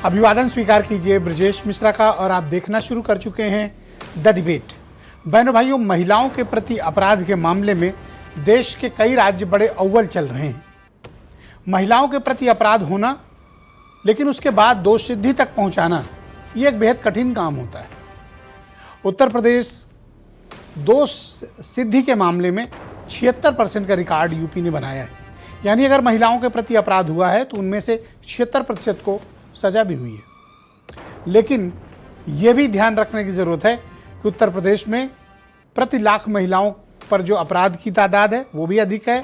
अभिवादन स्वीकार कीजिए ब्रजेश मिश्रा का और आप देखना शुरू कर चुके हैं द डिबेट। बहनों भाइयों, महिलाओं के प्रति अपराध के मामले में देश के कई राज्य बड़े अव्वल चल रहे हैं। महिलाओं के प्रति अपराध होना, लेकिन उसके बाद दोष सिद्धि तक पहुंचाना, यह एक बेहद कठिन काम होता है। उत्तर प्रदेश दोष सिद्धि के मामले में 76% का रिकॉर्ड यूपी ने बनाया है। यानी अगर महिलाओं के प्रति अपराध हुआ है तो उनमें से 76% को सजा भी हुई है। लेकिन यह भी ध्यान रखने की ज़रूरत है कि उत्तर प्रदेश में प्रति लाख महिलाओं पर जो अपराध की तादाद है वो भी अधिक है,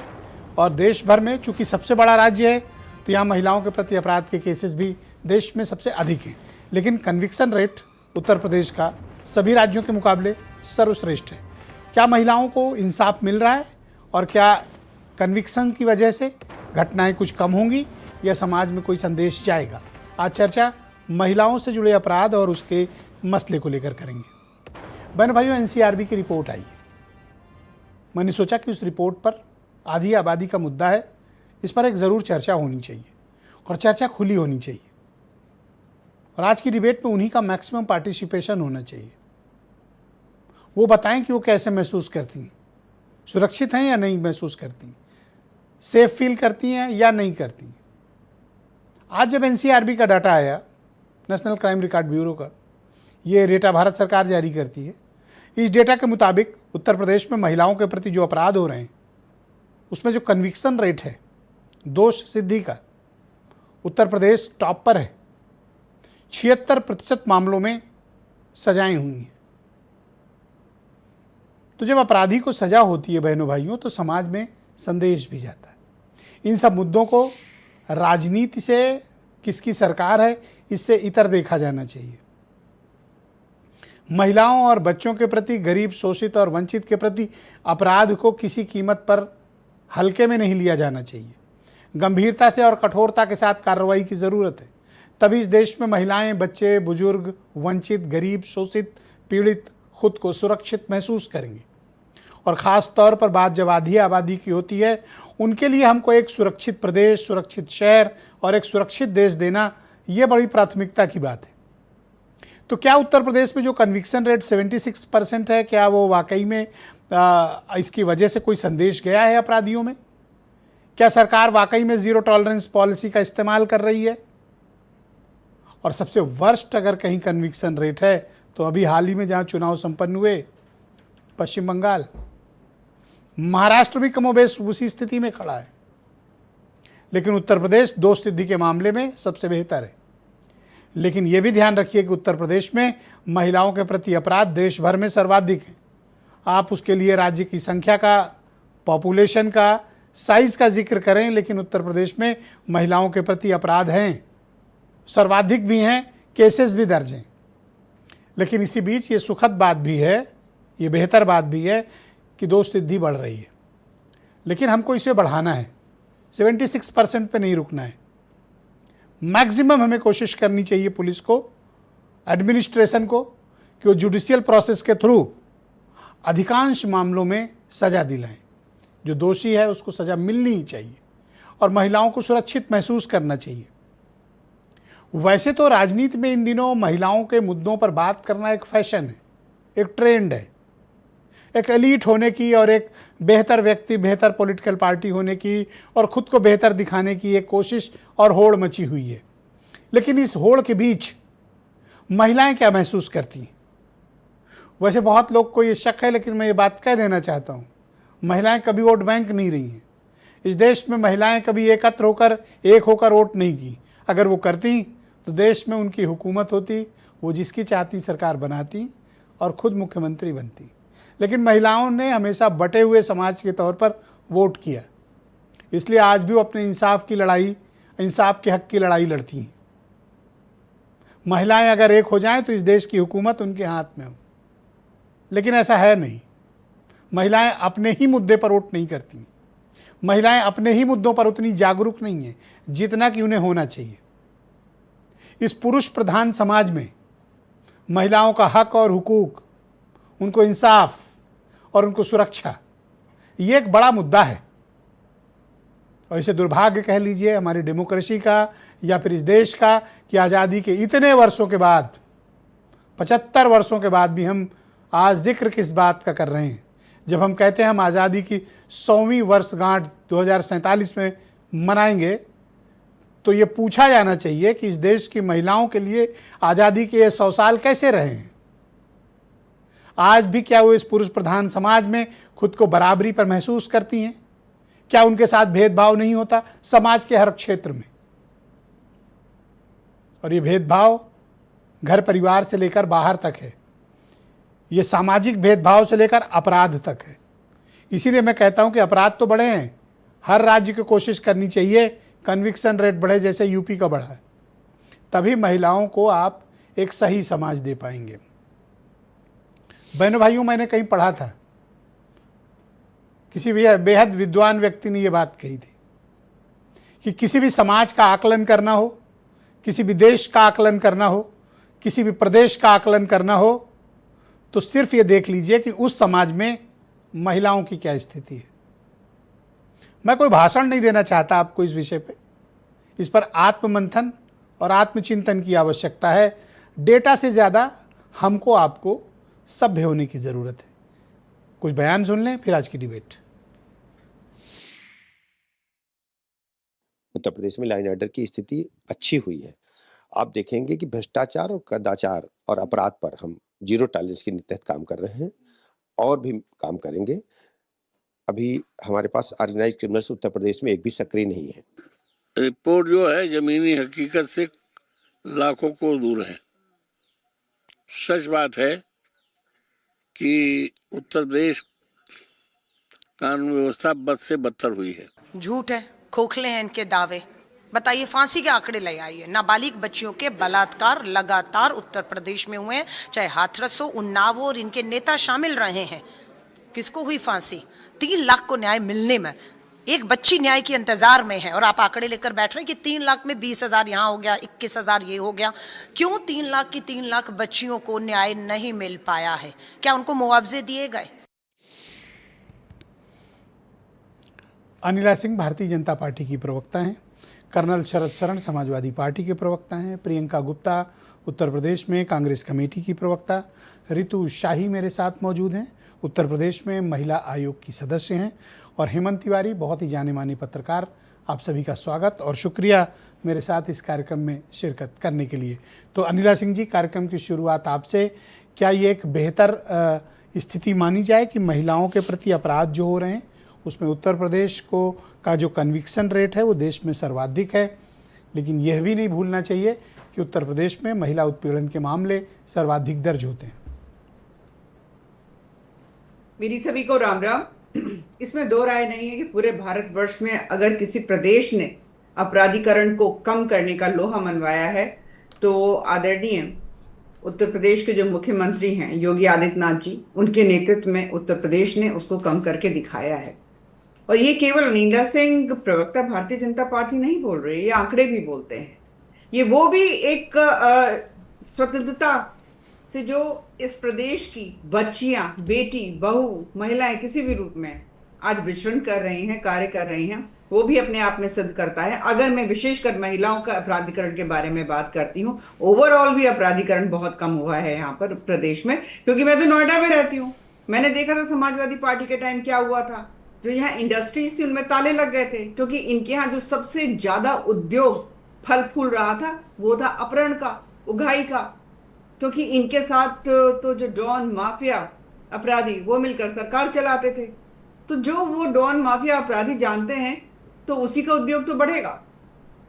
और देश भर में चूंकि सबसे बड़ा राज्य है तो यहाँ महिलाओं के प्रति अपराध के केसेस भी देश में सबसे अधिक हैं। लेकिन कन्विक्शन रेट उत्तर प्रदेश का सभी राज्यों के मुकाबले सर्वश्रेष्ठ है। क्या महिलाओं को इंसाफ मिल रहा है, और क्या कन्विक्शन की वजह से घटनाएं कुछ कम होंगी या समाज में कोई संदेश जाएगा? आज चर्चा महिलाओं से जुड़े अपराध और उसके मसले को लेकर करेंगे। बहन भाइयों, एनसीआरबी की रिपोर्ट आई। मैंने सोचा कि उस रिपोर्ट पर आधी आबादी का मुद्दा है, इस पर एक ज़रूर चर्चा होनी चाहिए और चर्चा खुली होनी चाहिए। और आज की डिबेट में उन्हीं का मैक्सिमम पार्टिसिपेशन होना चाहिए। वो बताएं कि वो कैसे महसूस करती हैं, सुरक्षित हैं या नहीं महसूस करती, सेफ फील करती हैं या नहीं करती। आज जब एनसीआरबी का डाटा आया, नेशनल क्राइम रिकॉर्ड ब्यूरो का, ये डेटा भारत सरकार जारी करती है। इस डेटा के मुताबिक उत्तर प्रदेश में महिलाओं के प्रति जो अपराध हो रहे हैं उसमें जो कन्विक्शन रेट है दोष सिद्धि का, उत्तर प्रदेश टॉप पर है। 76% मामलों में सजाएं हुई हैं। तो जब अपराधी को सजा होती है बहनों भाइयों, तो समाज में संदेश भी जाता है। इन सब मुद्दों को राजनीति से, किसकी सरकार है, इससे इतर देखा जाना चाहिए। महिलाओं और बच्चों के प्रति, गरीब, शोषित और वंचित के प्रति अपराध को किसी कीमत पर हल्के में नहीं लिया जाना चाहिए। गंभीरता से और कठोरता के साथ कार्रवाई की ज़रूरत है। तभी इस देश में महिलाएं, बच्चे, बुजुर्ग, वंचित, गरीब, शोषित, पीड़ित खुद को सुरक्षित महसूस करेंगे। और ख़ास तौर पर बात जब आधी आबादी की होती है, उनके लिए हमको एक सुरक्षित प्रदेश, सुरक्षित शहर और एक सुरक्षित देश देना, ये बड़ी प्राथमिकता की बात है। तो क्या उत्तर प्रदेश में जो कन्विक्शन रेट 76% है, क्या वो वाकई में इसकी वजह से कोई संदेश गया है अपराधियों में? क्या सरकार वाकई में ज़ीरो टॉलरेंस पॉलिसी का इस्तेमाल कर रही है? और सबसे वर्स्ट अगर कहीं कन्विक्शन रेट है तो अभी हाल ही में जहाँ चुनाव संपन्न हुए, पश्चिम बंगाल, महाराष्ट्र भी कमोबेश उसी स्थिति में खड़ा है। लेकिन उत्तर प्रदेश दोष सिद्धि के मामले में सबसे बेहतर है। लेकिन यह भी ध्यान रखिए कि उत्तर प्रदेश में महिलाओं के प्रति अपराध देश भर में सर्वाधिक है। आप उसके लिए राज्य की संख्या का, पॉपुलेशन का, साइज का जिक्र करें, लेकिन उत्तर प्रदेश में महिलाओं के प्रति अपराध हैं, सर्वाधिक भी हैं, केसेस भी दर्ज हैं। लेकिन इसी बीच ये सुखद बात भी है, ये बेहतर बात भी है कि दोष सिद्धि बढ़ रही है। लेकिन हमको इसे बढ़ाना है, 76% पे नहीं रुकना है। मैक्सिमम हमें कोशिश करनी चाहिए, पुलिस को, एडमिनिस्ट्रेशन को, कि वो जुडिशियल प्रोसेस के थ्रू अधिकांश मामलों में सज़ा दिलाएं। जो दोषी है उसको सज़ा मिलनी ही चाहिए और महिलाओं को सुरक्षित महसूस करना चाहिए। वैसे तो राजनीति में इन दिनों महिलाओं के मुद्दों पर बात करना एक फैशन है, एक ट्रेंड है, एक एलीट होने की और एक बेहतर व्यक्ति, बेहतर पॉलिटिकल पार्टी होने की और ख़ुद को बेहतर दिखाने की एक कोशिश और होड़ मची हुई है। लेकिन इस होड़ के बीच महिलाएं क्या महसूस करती हैं? वैसे बहुत लोग को ये शक है, लेकिन मैं ये बात कह देना चाहता हूँ, महिलाएं कभी वोट बैंक नहीं रही हैं। इस देश में महिलाएं कभी एकत्र होकर, एक होकर वोट नहीं की। अगर वो करती तो देश में उनकी हुकूमत होती, वो जिसकी चाहती सरकार बनाती और ख़ुद मुख्यमंत्री बनती। लेकिन महिलाओं ने हमेशा बटे हुए समाज के तौर पर वोट किया, इसलिए आज भी वो अपने इंसाफ की लड़ाई, इंसाफ के हक की लड़ाई लड़ती हैं। महिलाएं अगर एक हो जाएं तो इस देश की हुकूमत उनके हाथ में हो, लेकिन ऐसा है नहीं। महिलाएं अपने ही मुद्दे पर वोट नहीं करती। महिलाएं अपने ही मुद्दों पर उतनी जागरूक नहीं हैं जितना कि उन्हें होना चाहिए। इस पुरुष प्रधान समाज में महिलाओं का हक और हुकूक, उनको इंसाफ और उनको सुरक्षा, ये एक बड़ा मुद्दा है। और इसे दुर्भाग्य कह लीजिए हमारी डेमोक्रेसी का या फिर इस देश का कि आज़ादी के इतने वर्षों के बाद, 75 वर्षों के बाद भी हम आज जिक्र किस बात का कर रहे हैं, जब हम कहते हैं हम आज़ादी की 100वीं वर्षगांठ 2047 में मनाएंगे, तो ये पूछा जाना चाहिए कि इस देश की महिलाओं के लिए आज़ादी के ये 100 साल कैसे रहे हैं। आज भी क्या वो इस पुरुष प्रधान समाज में खुद को बराबरी पर महसूस करती हैं? क्या उनके साथ भेदभाव नहीं होता समाज के हर क्षेत्र में? और ये भेदभाव घर परिवार से लेकर बाहर तक है, ये सामाजिक भेदभाव से लेकर अपराध तक है। इसीलिए मैं कहता हूं कि अपराध तो बढ़े हैं, हर राज्य को कोशिश करनी चाहिए कन्विक्शन रेट बढ़े जैसे यूपी का बढ़ा है, तभी महिलाओं को आप एक सही समाज दे पाएंगे। बहनों भाइयों, मैंने कहीं पढ़ा था, किसी भी बेहद विद्वान व्यक्ति ने यह बात कही थी कि किसी भी समाज का आकलन करना हो, किसी भी देश का आकलन करना हो, किसी भी प्रदेश का आकलन करना हो, तो सिर्फ ये देख लीजिए कि उस समाज में महिलाओं की क्या स्थिति है। मैं कोई भाषण नहीं देना चाहता आपको इस विषय पे, इस पर आत्ममंथन और आत्मचिंतन की आवश्यकता है। डेटा से ज़्यादा हमको आपको सभ्य होने की ज़रूरत है। कुछ बयान सुन लें, फिर आज की डिबेट। उत्तर प्रदेश में लाइन ऑर्डर की स्थिति अच्छी हुई है। आप देखेंगे कि भ्रष्टाचार और कदाचार और अपराध पर हम जीरो टॉलरेंस के तहत काम कर रहे हैं और भी काम करेंगे। अभी हमारे पास ऑर्गेनाइज्ड क्रिमिनल्स उत्तर प्रदेश में एक भी सक्रिय नहीं है। रिपोर्ट जो है जमीनी हकीकत से लाखों को दूर है। सच बात है कि उत्तर प्रदेश कानून व्यवस्था बद से बदतर हुई है। झूठ है, खोखले हैं इनके दावे। बताइए, फांसी के आंकड़े ले आइए। नाबालिग बच्चियों के बलात्कार लगातार उत्तर प्रदेश में हुए हैं, चाहे हाथरस हो, उन्नाव हो, और इनके नेता शामिल रहे हैं। किसको हुई फांसी? 3 लाख को न्याय मिलने में एक बच्ची न्याय के इंतजार में है, और आप आंकड़े लेकर बैठ रहे हैं कि 3 लाख में 20,000 यहाँ हो गया, 21,000 ये हो गया। क्यों 3 लाख की 3 लाख बच्चियों को न्याय नहीं मिल पाया है? क्या उनको मुआवजे दिए गए? अनिला सिंह भारतीय जनता पार्टी की प्रवक्ता हैं, कर्नल शरद शरण समाजवादी पार्टी के प्रवक्ता हैं, प्रियंका गुप्ता उत्तर प्रदेश में कांग्रेस कमेटी की प्रवक्ता, रितु शाही मेरे साथ मौजूद हैं, उत्तर प्रदेश में महिला आयोग की सदस्य हैं, और हेमंत तिवारी बहुत ही जाने माने पत्रकार। आप सभी का स्वागत और शुक्रिया मेरे साथ इस कार्यक्रम में शिरकत करने के लिए। तो अनिला सिंह जी, कार्यक्रम की शुरुआत आपसे। क्या ये एक बेहतर स्थिति मानी जाए कि महिलाओं के प्रति अपराध जो हो रहे हैं उसमें उत्तर प्रदेश को का जो कन्विक्शन रेट है वो देश में सर्वाधिक है, लेकिन यह भी नहीं भूलना चाहिए कि उत्तर प्रदेश में महिला उत्पीड़न के मामले सर्वाधिक दर्ज होते हैं? मेरी सभी को राम राम। इसमें दो राय नहीं है कि पूरे भारतवर्ष में अगर किसी प्रदेश ने अपराधीकरण को कम करने का लोहा मनवाया है तो आदरणीय उत्तर प्रदेश के जो मुख्यमंत्री हैं योगी आदित्यनाथ जी, उनके नेतृत्व में उत्तर प्रदेश ने उसको कम करके दिखाया है। और ये केवल अनिला सिंह प्रवक्ता भारतीय जनता पार्टी नहीं बोल रही, ये आंकड़े भी बोलते हैं। ये वो भी एक स्वतंत्रता से जो इस प्रदेश की बच्चियां, बेटी, बहू, महिलाएं किसी भी रूप में आज विचरण कर रही हैं, कार्य कर रही हैं, वो भी अपने आप में सिद्ध करता है। अगर मैं विशेषकर महिलाओं का अपराधीकरण के बारे में बात करती हूँ, ओवरऑल भी अपराधीकरण बहुत कम हुआ है यहाँ पर प्रदेश में, क्योंकि मैं तो नोएडा में रहती हूँ। मैंने देखा था समाजवादी पार्टी के टाइम क्या हुआ था। जो यहाँ इंडस्ट्रीज थी उनमें ताले लग गए थे, क्योंकि इनके यहाँ जो सबसे ज्यादा उद्योग फल फूल रहा था वो था अपहरण का, उगाही का, क्योंकि इनके साथ तो जो डॉन माफिया अपराधी वो मिलकर सरकार चलाते थे। तो जो वो डॉन माफिया अपराधी जानते हैं तो उसी का उद्योग तो बढ़ेगा।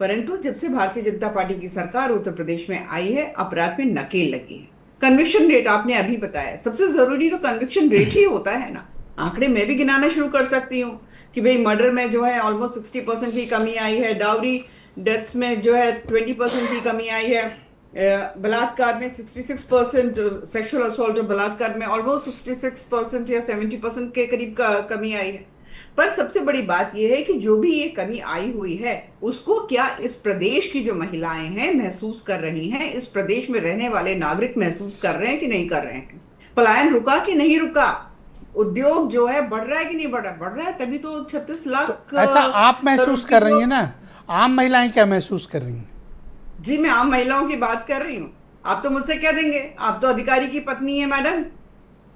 परंतु जब से भारतीय जनता पार्टी की सरकार उत्तर प्रदेश में आई है, अपराध में नकेल लगी है। कन्विक्शन रेट आपने अभी बताया, सबसे जरूरी तो कन्विक्शन रेट ही होता है ना। आंकड़े मैं भी गिनाना शुरू कर सकती हूँ कि भाई मर्डर में जो है ऑलमोस्ट 60% की कमी आई है, डाउरी डेथ्स में जो है 20% की कमी आई है, बलात्कार में 66%, सेक्सुअल असॉल्ट और बलात्कार में ऑलमोस्ट 66% या 70% के करीब कमी आई है। पर सबसे बड़ी बात यह है कि जो भी ये कमी आई हुई है उसको क्या इस प्रदेश की जो महिलाएं हैं महसूस कर रही हैं, इस प्रदेश में रहने वाले नागरिक महसूस कर रहे हैं कि नहीं कर रहे हैं? पलायन रुका कि नहीं रुका? उद्योग जो है बढ़ रहा है कि नहीं बढ़ रहा? बढ़ रहा है, तभी तो 36 लाख। तो ऐसा आप महसूस कर रही हैं ना, आम महिलाएं क्या महसूस कर रही हैं? जी, मैं आम महिलाओं की बात कर रही हूँ। आप तो मुझसे कह देंगे, आप तो अधिकारी की पत्नी है मैडम,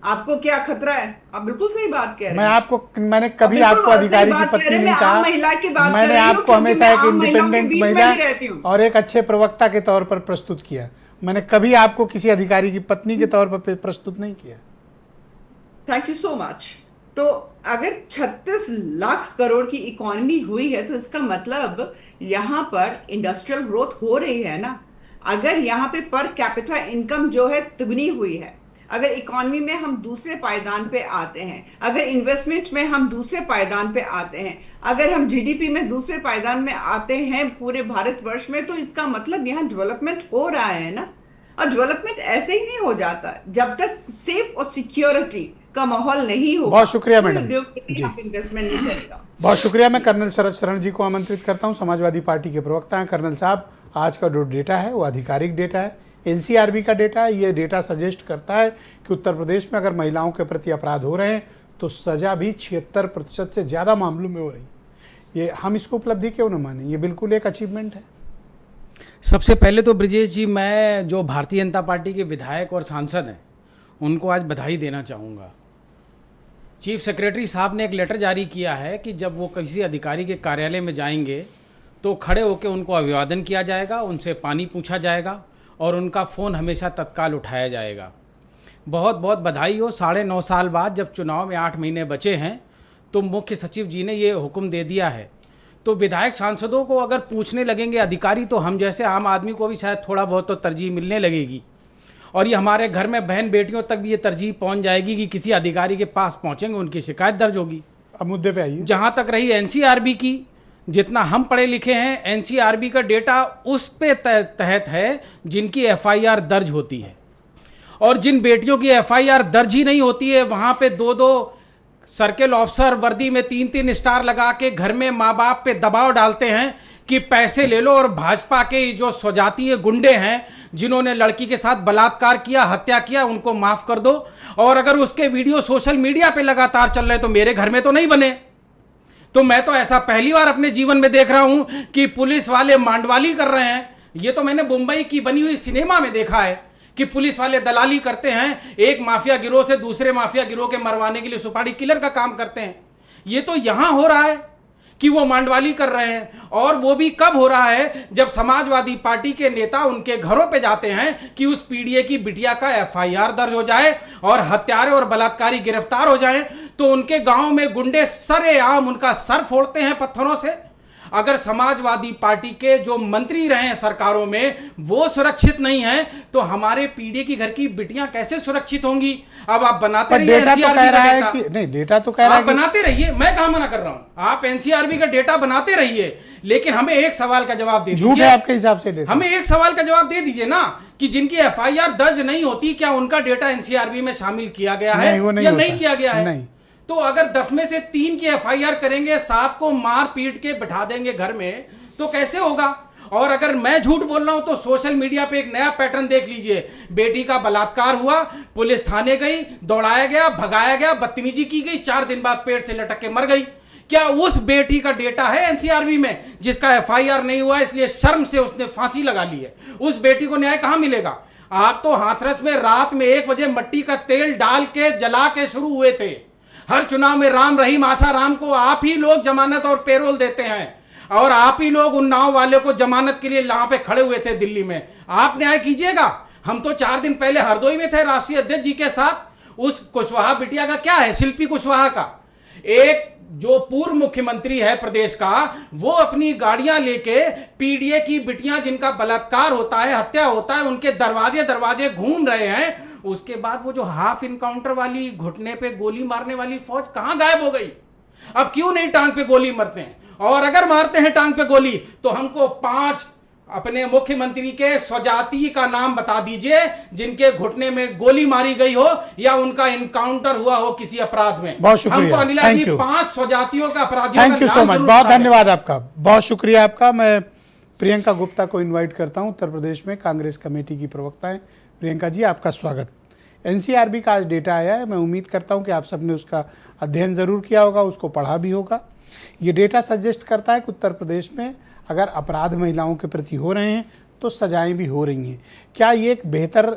आपको क्या खतरा है? आप बिल्कुल सही बात कह रहे हैं। मैंने कभी बिल्कुल आपको बहुत सही अधिकारी की बात कह पत्नी रहे हैं। नहीं मैं कहा। आम महिला की बात कर मैंने रही हूँ आपको क्योंकि हमेशा मैं एक आम महिलाओं के इंडिपेंडेंट बीच में महिला ही रहती हूँ। और एक अच्छे प्रवक्ता के तौर पर प्रस्तुत किया। मैंने कभी आपको किसी अधिकारी की पत्नी के तौर पर प्रस्तुत नहीं किया। Thank you so much. तो अगर 36 लाख करोड़ की इकोनॉमी हुई है तो इसका मतलब यहां पर इंडस्ट्रियल ग्रोथ हो रही है ना। अगर यहाँ पे पर कैपिटा इनकम जो है दुगनी हुई है, अगर इकोनॉमी में हम दूसरे पायदान पे आते हैं, अगर इन्वेस्टमेंट में हम दूसरे पायदान पे आते हैं, अगर हम जीडीपी में दूसरे पायदान में आते हैं पूरे भारतवर्ष में, तो इसका मतलब यहाँ डेवलपमेंट हो रहा है ना। और डेवलपमेंट ऐसे ही नहीं हो जाता जब तक सेफ और सिक्योरिटी का माहौल नहीं होगा। बहुत शुक्रिया कोई मैडम उद्योगपति जी, यहाँ पे इन्वेस्टमेंट नहीं करेगा। बहुत शुक्रिया। मैं कर्नल शरद शरण जी को आमंत्रित करता हूं, समाजवादी पार्टी के प्रवक्ता हैं। कर्नल साहब, आज का जो डेटा है वो आधिकारिक डेटा है, एनसीआरबी का डेटा है। ये डेटा सजेस्ट करता है कि उत्तर प्रदेश में अगर महिलाओं के प्रति अपराध हो रहे हैं तो सजा भी 76% से ज़्यादा मामलों में हो रही है। ये हम इसको उपलब्धि क्यों न माने, ये बिल्कुल एक अचीवमेंट है। सबसे पहले तो ब्रिजेश जी, मैं जो भारतीय जनता पार्टी के विधायक और सांसद हैं उनको आज बधाई देना चाहूँगा। चीफ सेक्रेटरी साहब ने एक लेटर जारी किया है कि जब वो किसी अधिकारी के कार्यालय में जाएंगे तो खड़े होकर उनको अभिवादन किया जाएगा, उनसे पानी पूछा जाएगा और उनका फ़ोन हमेशा तत्काल उठाया जाएगा। बहुत बहुत बधाई हो। 9.5 साल बाद जब चुनाव में 8 महीने बचे हैं तो मुख्य सचिव जी ने ये हुक्म दे दिया है। तो विधायक सांसदों को अगर पूछने लगेंगे अधिकारी तो हम जैसे आम आदमी को भी शायद थोड़ा बहुत तो तरजीह मिलने लगेगी। और ये हमारे घर में बहन बेटियों तक भी ये तरजीह पहुंच जाएगी कि किसी अधिकारी के पास पहुंचेंगे उनकी शिकायत दर्ज होगी। अब मुद्दे पे आइए। जहां तक रही एनसीआरबी की, जितना हम पढ़े लिखे हैं, एनसीआरबी का डेटा उस पे तहत है जिनकी एफआईआर दर्ज होती है। और जिन बेटियों की एफआईआर दर्ज ही नहीं होती है वहां पे 2-2 सर्किल ऑफिसर वर्दी में 3-3 स्टार लगा के घर में माँ बाप पे दबाव डालते हैं कि पैसे ले लो। और भाजपा के जो स्वजातीय गुंडे हैं जिन्होंने लड़की के साथ बलात्कार किया, हत्या किया, उनको माफ कर दो। और अगर उसके वीडियो सोशल मीडिया पे लगातार चल रहे तो मेरे घर में तो नहीं बने। तो मैं तो ऐसा पहली बार अपने जीवन में देख रहा हूं कि पुलिस वाले मांडवाली कर रहे हैं। ये तो मैंने मुंबई की बनी हुई सिनेमा में देखा है कि पुलिस वाले दलाली करते हैं, एक माफिया गिरोह से दूसरे माफिया गिरोह के मरवाने के लिए सुपारी किलर का काम करते हैं। ये तो यहां हो रहा है कि वो मांडवाली कर रहे हैं। और वो भी कब हो रहा है, जब समाजवादी पार्टी के नेता उनके घरों पे जाते हैं कि उस पीडीए की बिटिया का एफआईआर दर्ज हो जाए और हत्यारे और बलात्कारी गिरफ्तार हो जाएं, तो उनके गांव में गुंडे सरेआम उनका सर फोड़ते हैं पत्थरों से। अगर समाजवादी पार्टी के जो मंत्री रहे हैं सरकारों में वो सुरक्षित नहीं है तो हमारे पीढ़ी की घर की बिटियां कैसे सुरक्षित होंगी? अब आप बनाते रहिए डेटा तो कह एनसीआरबी रहा का है डेटा। कि नहीं, डेटा तो कह रहा है आप बनाते रहिए, मैं कहां मना कर रहा हूं। आप एनसीआरबी का डेटा बनाते रहिए, लेकिन हमें एक सवाल का जवाब दे झूठ है दीजिए। आपके हिसाब से डेटा? हमें एक सवाल का जवाब दे दीजिए ना कि जिनकी एफआईआर दर्ज नहीं होती क्या उनका डेटा एनसीआरबी में शामिल किया गया है नहीं, वो नहीं या होता। नहीं किया गया है? नहीं। तो अगर 10 में से 3 की एफआईआर करेंगे, 7 को मार पीट के बिठा देंगे घर में, तो कैसे होगा? और अगर मैं झूठ बोल रहा हूं तो सोशल मीडिया पे एक नया पैटर्न देख लीजिए। बेटी का बलात्कार हुआ, पुलिस थाने गई, दौड़ाया गया, भगाया गया, बदतमीजी की गई, 4 दिन बाद पेट से लटक के मर गई। क्या उस बेटी का डेटा है एनसीआरबी में जिसका एफआईआर नहीं हुआ, इसलिए शर्म से उसने फांसी लगा ली है? उस बेटी को न्याय कहां मिलेगा? आप तो हाथरस में रात में 1 बजे मट्टी का तेल डाल के जला के शुरू हुए थे। हर चुनाव में राम रहीम आशा राम को आप ही लोग जमानत और पेरोल देते हैं और आप ही लोग उन नाव वाले को जमानत के लिए वहां पे खड़े हुए थे दिल्ली में। आप न्याय कीजिएगा। हम तो 4 दिन पहले हरदोई में थे राष्ट्रीय अध्यक्ष जी के साथ। उस कुशवाहा बिटिया का क्या है, शिल्पी कुशवाहा का? एक जो पूर्व मुख्यमंत्री है प्रदेश का, वो अपनी गाड़ियां लेके पीडीए की बिटियां जिनका बलात्कार होता है, हत्या होता है, उनके दरवाजे दरवाजे घूम रहे हैं। उसके बाद वो जो हाफ इनकाउंटर वाली, घुटने पे गोली मारने वाली फौज कहां गायब हो गई? अब क्यों नहीं टांग पे गोली मारते हैं? और अगर मारते हैं टांग पे गोली तो हमको 5 अपने मुख्यमंत्री के स्वजाति का नाम बता दीजिए जिनके घुटने में गोली मारी गई हो या उनका इनकाउंटर हुआ हो किसी अपराध में। बहुत शुक्रिया, हमको अनिला जी थैंक यू। 5 स्वजातियों का अपराधियों थैंक का यू नाम सो मच, जरूर बहुत बताएं। धन्यवाद आपका, बहुत शुक्रिया आपका। मैं प्रियंका गुप्ता को इनवाइट करता हूं, उत्तर प्रदेश में कांग्रेस कमेटी की प्रवक्ता हैं। प्रियंका जी, आपका स्वागत। एनसीआरबी का आज डेटा आया है, मैं उम्मीद करता हूं कि आप सबने उसका अध्ययन ज़रूर किया होगा, उसको पढ़ा भी होगा। ये डेटा सजेस्ट करता है कि उत्तर प्रदेश में अगर अपराध महिलाओं के प्रति हो रहे हैं तो सजाएं भी हो रही हैं। क्या ये एक बेहतर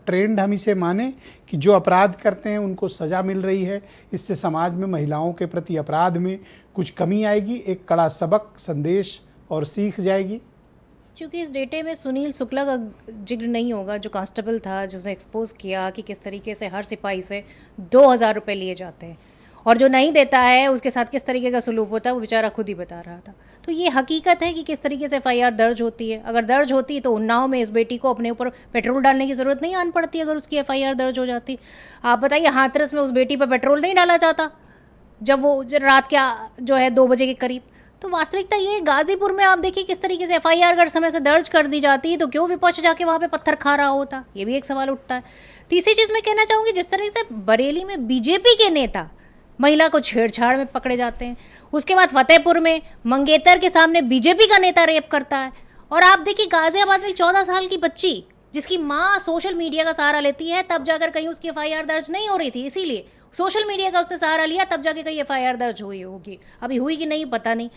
ट्रेंड हम इसे माने कि जो अपराध करते हैं उनको सज़ा मिल रही है, इससे समाज में महिलाओं के प्रति अपराध में कुछ कमी आएगी, एक कड़ा सबक, संदेश और सीख जाएगी? क्योंकि इस डेटे में सुनील शुक्ला का जिक्र नहीं होगा, जो कांस्टेबल था जिसने एक्सपोज किया कि किस तरीके से हर सिपाही से 2,000 रुपये लिए जाते हैं और जो नहीं देता है उसके साथ किस तरीके का सलूक होता है, वो बेचारा खुद ही बता रहा था। तो ये हकीकत है कि किस तरीके से FIR दर्ज होती है। अगर दर्ज होती तो उन्नाव में इस बेटी को अपने ऊपर पेट्रोल डालने की ज़रूरत नहीं आन पड़ती अगर उसकी FIR दर्ज हो जाती। आप बताइए, हाथरस में उस बेटी पर पेट्रोल नहीं डाला जाता जब वो रात के जो है 2 बजे के करीब। तो वास्तविकता ये, गाजीपुर में आप देखिए किस तरीके से FIR अगर समय से दर्ज कर दी जाती तो क्यों विपक्ष जाके वहाँ पे पत्थर खा रहा होता, ये भी एक सवाल उठता है। तीसरी चीज़ मैं कहना चाहूँगी, जिस तरह से बरेली में BJP के नेता महिला को छेड़छाड़ में पकड़े जाते हैं, उसके बाद फतेहपुर में मंगेतर के सामने BJP का नेता रेप करता है, और आप देखिए गाजियाबाद में 14 साल की बच्ची जिसकी माँ सोशल मीडिया का सहारा लेती है, तब जाकर कहीं उसकी FIR दर्ज नहीं हो रही थी, इसीलिए सोशल मीडिया का उसने सहारा लिया, तब जाके कहीं FIR दर्ज हुई होगी। अभी हुई कि नहीं पता नहीं।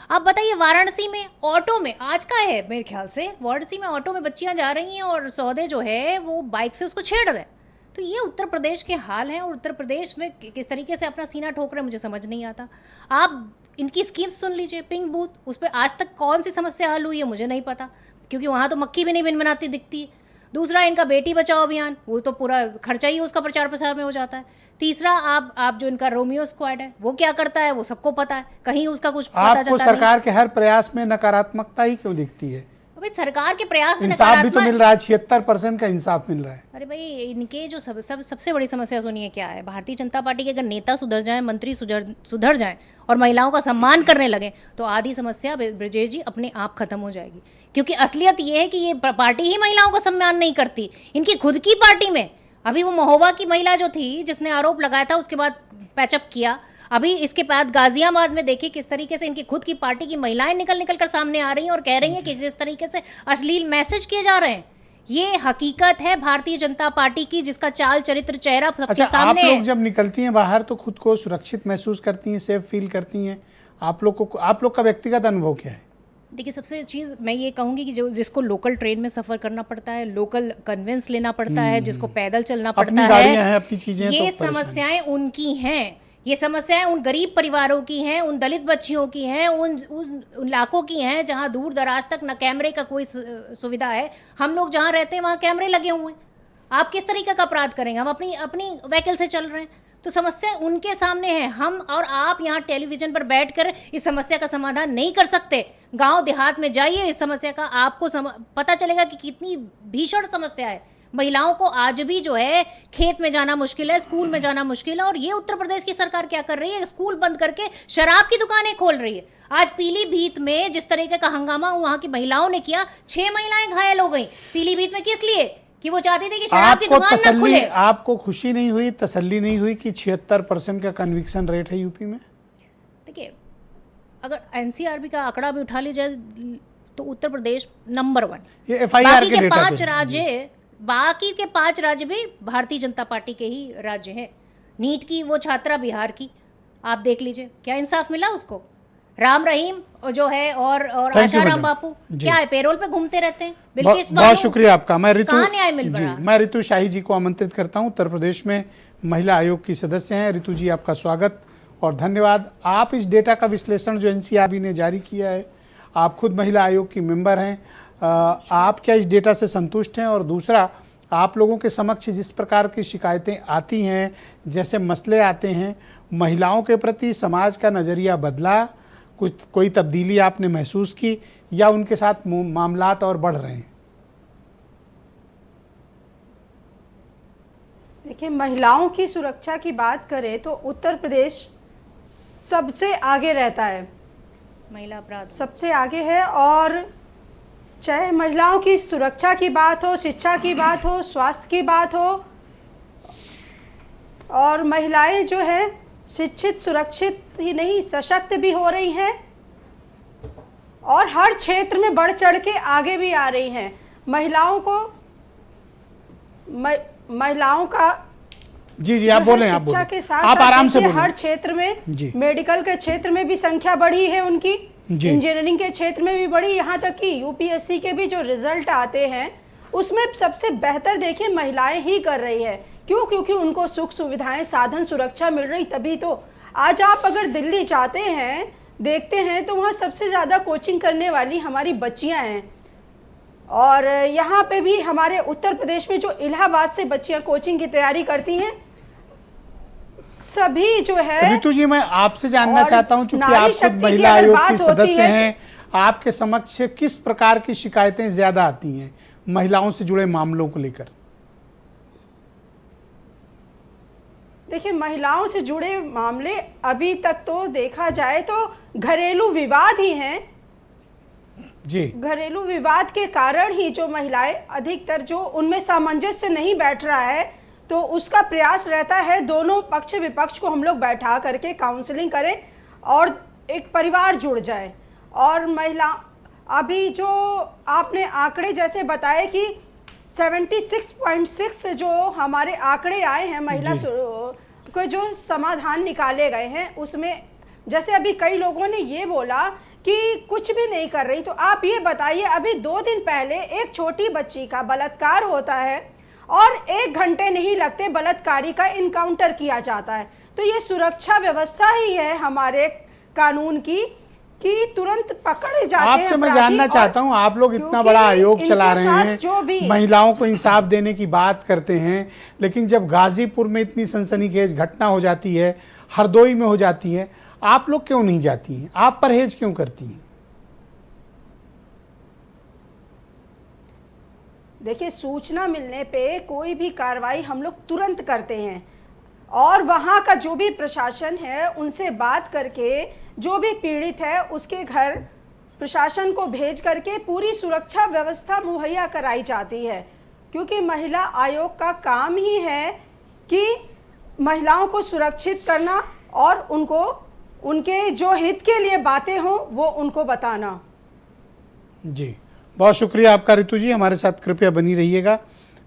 अब बताइए, वाराणसी में ऑटो में, आज का है मेरे ख्याल से, वाराणसी में ऑटो में बच्चियां जा रही हैं और सौदे जो है वो बाइक से उसको छेड़ रहे हैं। तो ये उत्तर प्रदेश के हाल हैं, और उत्तर प्रदेश में किस तरीके से अपना सीना ठोक रहे हैं मुझे समझ नहीं आता। आप इनकी स्कीम्स सुन लीजिए, पिंक बूथ, उस पर आज तक कौन सी समस्या हल हुई है मुझे नहीं पता, क्योंकि वहाँ तो मक्खी भी नहीं भिनभिनाती दिखती है। दूसरा, इनका बेटी बचाओ अभियान, वो तो पूरा खर्चा ही उसका प्रचार प्रसार में हो जाता है। तीसरा, आप जो इनका रोमियो स्क्वाड है वो क्या करता है वो सबको पता है, कहीं उसका कुछ पता आपको चलता सरकार के हर प्रयास में नकारात्मकता ही क्यों दिखती है? भाई सरकार के प्रयास में इंसाफ भी तो नकारात्मक, मिल रहा है, 76% का इंसाफ मिल रहा है। अरे भाई इनके जो सबसे बड़ी समस्या सुनिए क्या है। भारतीय जनता पार्टी के अगर नेता सुधर जाएं, मंत्री सुधर जाएं और महिलाओं का सम्मान करने लगे तो आधी समस्या ब्रजेश जी अपने आप खत्म हो जाएगी। क्योंकि असलियत ये है कि ये पार्टी ही महिलाओं का सम्मान नहीं करती। इनकी खुद की पार्टी में अभी वो महोबा की महिला जो थी जिसने आरोप लगाया था, उसके बाद पैचअप किया, अभी इसके बाद गाजियाबाद में देखिए किस तरीके से इनकी खुद की पार्टी की महिलाएं निकल कर सामने आ रही हैं और कह रही हैं कि किस तरीके से अश्लील मैसेज किए जा रहे हैं। ये हकीकत है भारतीय जनता पार्टी की, जिसका चाल चरित्र चेहरा सबके सामने है। आप लोग जब निकलती हैं बाहर तो खुद को सुरक्षित महसूस करती हैं, सेफ फील करती हैं? आप लोग का व्यक्तिगत अनुभव क्या है? देखिए, सबसे चीज़ मैं ये कहूँगी कि जो जिसको लोकल ट्रेन में सफ़र करना पड़ता है, लोकल कन्वेंस लेना पड़ता है, जिसको पैदल चलना पड़ता है, अपनी चीजें, ये तो समस्याएं उनकी हैं। ये समस्याएं उन गरीब परिवारों की हैं, उन दलित बच्चियों की हैं, उन इलाकों की हैं जहां दूर दराज तक न कैमरे का कोई सुविधा है। हम लोग जहां रहते हैं वहां कैमरे लगे हुए हैं। आप किस तरीके का अपराध करेंगे? हम अपनी व्हीकल से चल रहे हैं, तो समस्या उनके सामने है। हम और आप यहाँ टेलीविजन पर बैठकर इस समस्या का समाधान नहीं कर सकते। गांव देहात में जाइए, इस समस्या का आपको पता चलेगा कि कितनी भीषण समस्या है। महिलाओं को आज भी जो है खेत में जाना मुश्किल है, स्कूल में जाना मुश्किल है। और ये उत्तर प्रदेश की सरकार क्या कर रही है? स्कूल बंद करके शराब की दुकानें खोल रही है। आज पीलीभीत में जिस तरीके का हंगामा वहां की महिलाओं ने किया, 6 महिलाएं घायल हो गई पीलीभीत में। किस लिए? कि वो चाहती थी कि शराब की दुकान न खुले। आपको खुशी नहीं हुई, तसल्ली नहीं हुई कि 76% का कन्विक्शन रेट है यूपी में? देखिए, अगर NCRB का आंकड़ा भी उठा लीजिए तो उत्तर प्रदेश नंबर 1। ये FIR के डेटा पांच राज्य, बाकी के 5 राज्य भी भारतीय जनता पार्टी के ही राज्य हैं। नीट की वो छात्रा बिहार की, आप देख लीजिए क्या इंसाफ मिला उसको। राम रहीम जो है और आशाराम बापू क्या है, पेरोल पे घूमते रहते हैं। बहुत शुक्रिया आपका। मैं ऋतु शाही जी को आमंत्रित करता हूं। उत्तर प्रदेश में महिला आयोग की सदस्य हैं। ऋतु जी, आपका स्वागत और धन्यवाद। आप इस डेटा का विश्लेषण जो NCRB ने जारी किया है, आप खुद महिला आयोग की मेंबर हैं, आप क्या इस डेटा से संतुष्ट हैं? और दूसरा, आप लोगों के समक्ष जिस प्रकार की शिकायतें आती हैं, जैसे मसले आते हैं, महिलाओं के प्रति समाज का नज़रिया बदला, कोई तब्दीली आपने महसूस की, या उनके साथ मामलात और बढ़ रहे हैं? देखिए, महिलाओं की सुरक्षा की बात करें तो उत्तर प्रदेश सबसे आगे रहता है, महिला अपराध सबसे आगे है। और चाहे महिलाओं की सुरक्षा की बात हो, शिक्षा की बात हो, स्वास्थ्य की बात हो, और महिलाएं जो है शिक्षित, सुरक्षित ही नहीं सशक्त भी हो रही हैं और हर क्षेत्र में बढ़ चढ़ के आगे भी आ रही हैं। महिलाओं का जी आप बोलें, शिक्षा के साथ आप आराम से बोलें। हर क्षेत्र में, मेडिकल के क्षेत्र में भी संख्या बढ़ी है उनकी। जी। इंजीनियरिंग के क्षेत्र में भी बढ़ी, यहाँ तक कि यूपीएससी के भी जो रिजल्ट आते हैं उसमें सबसे बेहतर देखिए महिलाएं ही कर रही है। क्यों? क्योंकि उनको सुख सुविधाएं, साधन, सुरक्षा मिल रही, तभी तो। आज आप अगर दिल्ली जाते हैं, देखते हैं तो वहाँ सबसे ज़्यादा कोचिंग करने वाली हमारी बच्चियाँ हैं। और यहाँ पे भी हमारे उत्तर प्रदेश में जो इलाहाबाद से बच्चियाँ कोचिंग की तैयारी करती हैं, सभी जो है। ऋतु जी, मैं आपसे जानना और चाहता हूं, चूंकि नारी आप खुद शक्ति की महिला अगर आयोग बात की होती सदस्य है हैं, आपके समक्ष किस प्रकार की शिकायतें ज्यादा आती हैं महिलाओं से जुड़े मामलों को लेकर? देखिए, महिलाओं से जुड़े मामले अभी तक तो देखा जाए तो घरेलू विवाद ही हैं। जी। घरेलू विवाद के कारण ही जो महिलाएं अधिकतर, जो उनमें सामंजस्य नहीं बैठ रहा है, तो उसका प्रयास रहता है दोनों पक्ष विपक्ष को हम लोग बैठा करके काउंसलिंग करें और एक परिवार जुड़ जाए। और महिला, अभी जो आपने आंकड़े जैसे बताए कि 76.6 जो हमारे आंकड़े आए हैं महिला को जो समाधान निकाले गए हैं, उसमें जैसे अभी कई लोगों ने ये बोला कि कुछ भी नहीं कर रही, तो आप ये बताइए, अभी 2 दिन पहले एक छोटी बच्ची का बलात्कार होता है और 1 घंटे नहीं लगते बलात्कारी का इनकाउंटर किया जाता है। तो ये सुरक्षा व्यवस्था ही है हमारे कानून की कि तुरंत पकड़े जाते हैं। आपसे मैं जानना चाहता हूं, आप लोग इतना बड़ा आयोग चला रहे हैं, महिलाओं को इंसाफ देने की बात करते हैं, लेकिन जब गाजीपुर में इतनी सनसनीखेज घटना हो जाती है, हरदोई में हो जाती है, आप लोग क्यों नहीं जाती हैं? आप परहेज क्यों करती हैं? देखिए, सूचना मिलने पे कोई भी कार्रवाई हम लोग तुरंत करते हैं और वहाँ का जो भी प्रशासन है उनसे बात करके जो भी पीड़ित है उसके घर प्रशासन को भेज करके पूरी सुरक्षा व्यवस्था मुहैया कराई जाती है। क्योंकि महिला आयोग का काम ही है कि महिलाओं को सुरक्षित करना और उनको उनके जो हित के लिए बातें हों वो उनको बताना। जी, बहुत शुक्रिया आपका ऋतु जी, हमारे साथ कृपया बनी रहिएगा।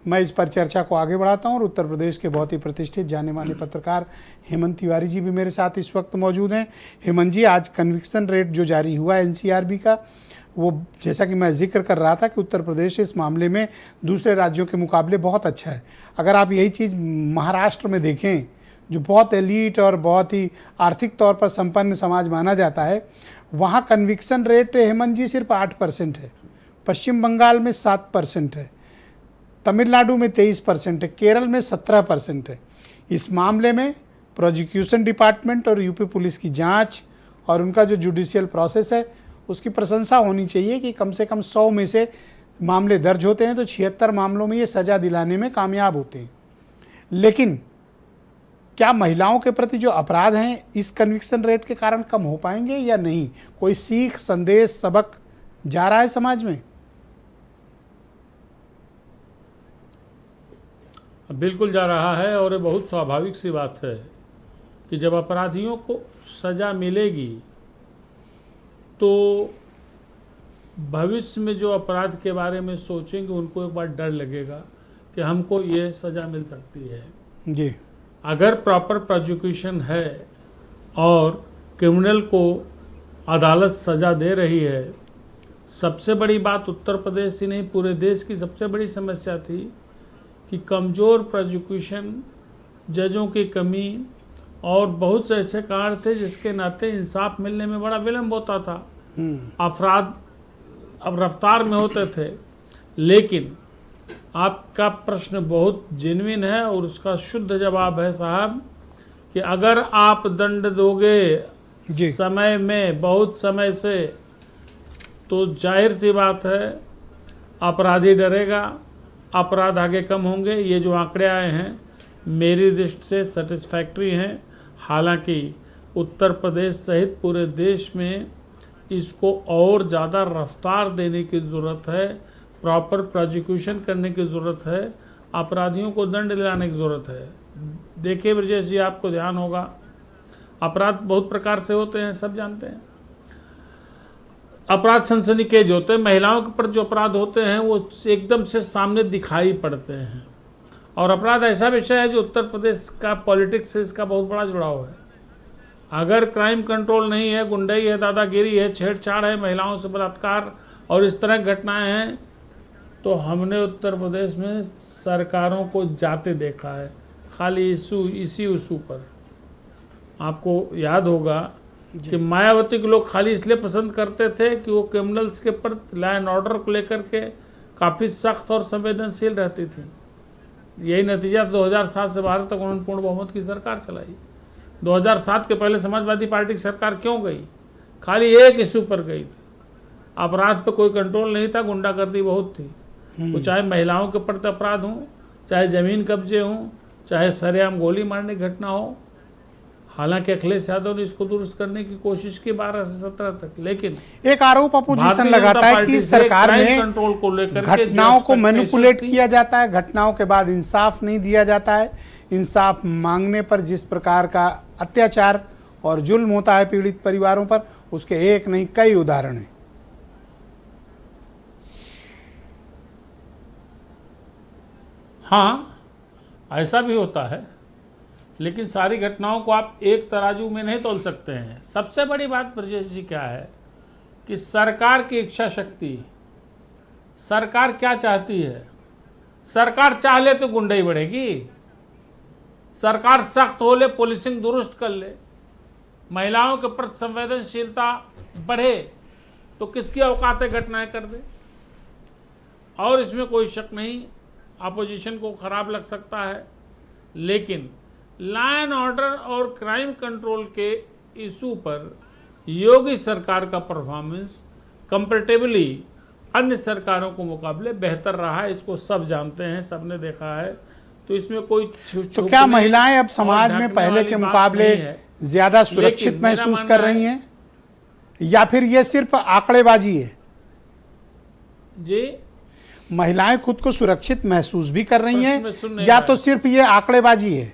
मैं इस पर चर्चा को आगे बढ़ाता हूं और उत्तर प्रदेश के बहुत ही प्रतिष्ठित जाने माने पत्रकार हेमंत तिवारी जी भी मेरे साथ इस वक्त मौजूद हैं। हेमंत जी, आज कन्विक्शन रेट जो जारी हुआ है एनसीआरबी का, वो जैसा कि मैं जिक्र कर रहा था कि उत्तर प्रदेश इस मामले में दूसरे राज्यों के मुकाबले बहुत अच्छा है। अगर आप यही चीज़ महाराष्ट्र में देखें, जो बहुत एलीट और बहुत ही आर्थिक तौर पर संपन्न समाज माना जाता है, वहाँ कन्विक्शन रेट हेमंत जी सिर्फ 8% है, पश्चिम बंगाल में 7% है, तमिलनाडु में 23% है, केरल में 17% है। इस मामले में प्रोसिक्यूशन डिपार्टमेंट और यूपी पुलिस की जांच और उनका जो जुडिशियल प्रोसेस है उसकी प्रशंसा होनी चाहिए कि कम से कम 100 में से मामले दर्ज होते हैं तो 76 मामलों में ये सज़ा दिलाने में कामयाब होते हैं। लेकिन क्या महिलाओं के प्रति जो अपराध हैं इस कन्विक्शन रेट के कारण कम हो पाएंगे या नहीं? कोई सीख, संदेश, सबक जा रहा है समाज में? बिल्कुल जा रहा है और ये बहुत स्वाभाविक सी बात है कि जब अपराधियों को सज़ा मिलेगी तो भविष्य में जो अपराध के बारे में सोचेंगे उनको एक बार डर लगेगा कि हमको ये सज़ा मिल सकती है। जी, अगर प्रॉपर प्रोसिक्यूशन है और क्रिमिनल को अदालत सज़ा दे रही है। सबसे बड़ी बात उत्तर प्रदेश ही नहीं पूरे देश की सबसे बड़ी समस्या थी कि कमज़ोर प्रोसिक्यूशन, जजों की कमी और बहुत से ऐसे कारण थे जिसके नाते इंसाफ मिलने में बड़ा विलम्ब होता था। अपराध अब रफ्तार में होते थे। लेकिन आपका प्रश्न बहुत जेन्युइन है और उसका शुद्ध जवाब है साहब कि अगर आप दंड दोगे समय में, बहुत समय से, तो जाहिर सी बात है अपराधी डरेगा, अपराध आगे कम होंगे। ये जो आंकड़े आए हैं मेरी दृष्टि से सेटिस्फैक्ट्री हैं। हालांकि उत्तर प्रदेश सहित पूरे देश में इसको और ज़्यादा रफ्तार देने की ज़रूरत है, प्रॉपर प्रोसिक्यूशन करने की ज़रूरत है, अपराधियों को दंड दिलाने की ज़रूरत है। देखिए ब्रजेश जी, आपको ध्यान होगा अपराध बहुत प्रकार से होते हैं, सब जानते हैं। अपराध सनसनीखेज होते हैं, महिलाओं के प्रति जो अपराध होते हैं वो एकदम से सामने दिखाई पड़ते हैं। और अपराध ऐसा विषय है जो उत्तर प्रदेश का पॉलिटिक्स से इसका बहुत बड़ा जुड़ाव है। अगर क्राइम कंट्रोल नहीं है, गुंडई है, दादागिरी है, छेड़छाड़ है, महिलाओं से बलात्कार और इस तरह की घटनाएं हैं, तो हमने उत्तर प्रदेश में सरकारों को जाते देखा है खाली इसी इशू पर। आपको याद होगा कि मायावती को लोग खाली इसलिए पसंद करते थे कि वो क्रिमिनल्स के प्रति लॉ एंड ऑर्डर को लेकर के काफ़ी सख्त और संवेदनशील रहती थी। यही नतीजा 2007 से भारत तक उन्होंने पूर्ण बहुमत की सरकार चलाई। 2007 के पहले समाजवादी पार्टी की सरकार क्यों गई? खाली एक इशू पर गई थी, अपराध पे कोई कंट्रोल नहीं था, गुंडागर्दी बहुत थी। वो चाहे महिलाओं के प्रति अपराध हों, चाहे ज़मीन कब्जे हों, चाहे सरेआम गोली मारने की घटना हो। हालांकि अखिलेश यादव ने इसको दुरुस्त करने की कोशिश की 12 से 17 तक, लेकिन एक आरोप अपोजिशन लगाता है कि सरकार में कंट्रोल को लेकर घटनाओं को मैनिपुलेट किया जाता है, घटनाओं के बाद इंसाफ नहीं दिया जाता है। इंसाफ मांगने पर जिस प्रकार का अत्याचार और जुल्म होता है पीड़ित परिवारों पर, उसके एक नहीं कई उदाहरण हैं। हाँ, ऐसा भी होता है, लेकिन सारी घटनाओं को आप एक तराजू में नहीं तोल सकते हैं। सबसे बड़ी बात ब्रजेश जी क्या है कि सरकार की इच्छा शक्ति, सरकार क्या चाहती है? सरकार चाह ले तो गुंडई बढ़ेगी, सरकार सख्त हो ले, पुलिसिंग दुरुस्त कर ले, महिलाओं के प्रति संवेदनशीलता बढ़े, तो किसकी औकात है घटनाएं कर दे। और इसमें कोई शक नहीं, अपोजिशन को खराब लग सकता है, लेकिन लॉ एंड ऑर्डर और क्राइम कंट्रोल के इशू पर योगी सरकार का परफॉर्मेंस कंपैरेटिवली अन्य सरकारों के मुकाबले बेहतर रहा है। इसको सब जानते हैं, सबने देखा है। तो इसमें कोई तो क्या महिलाएं अब समाज में पहले के मुकाबले ज्यादा सुरक्षित महसूस कर रही हैं, या फिर ये सिर्फ आंकड़ेबाजी है? जी, महिलाएं खुद को सुरक्षित महसूस भी कर रही हैं, या तो सिर्फ ये आंकड़ेबाजी है?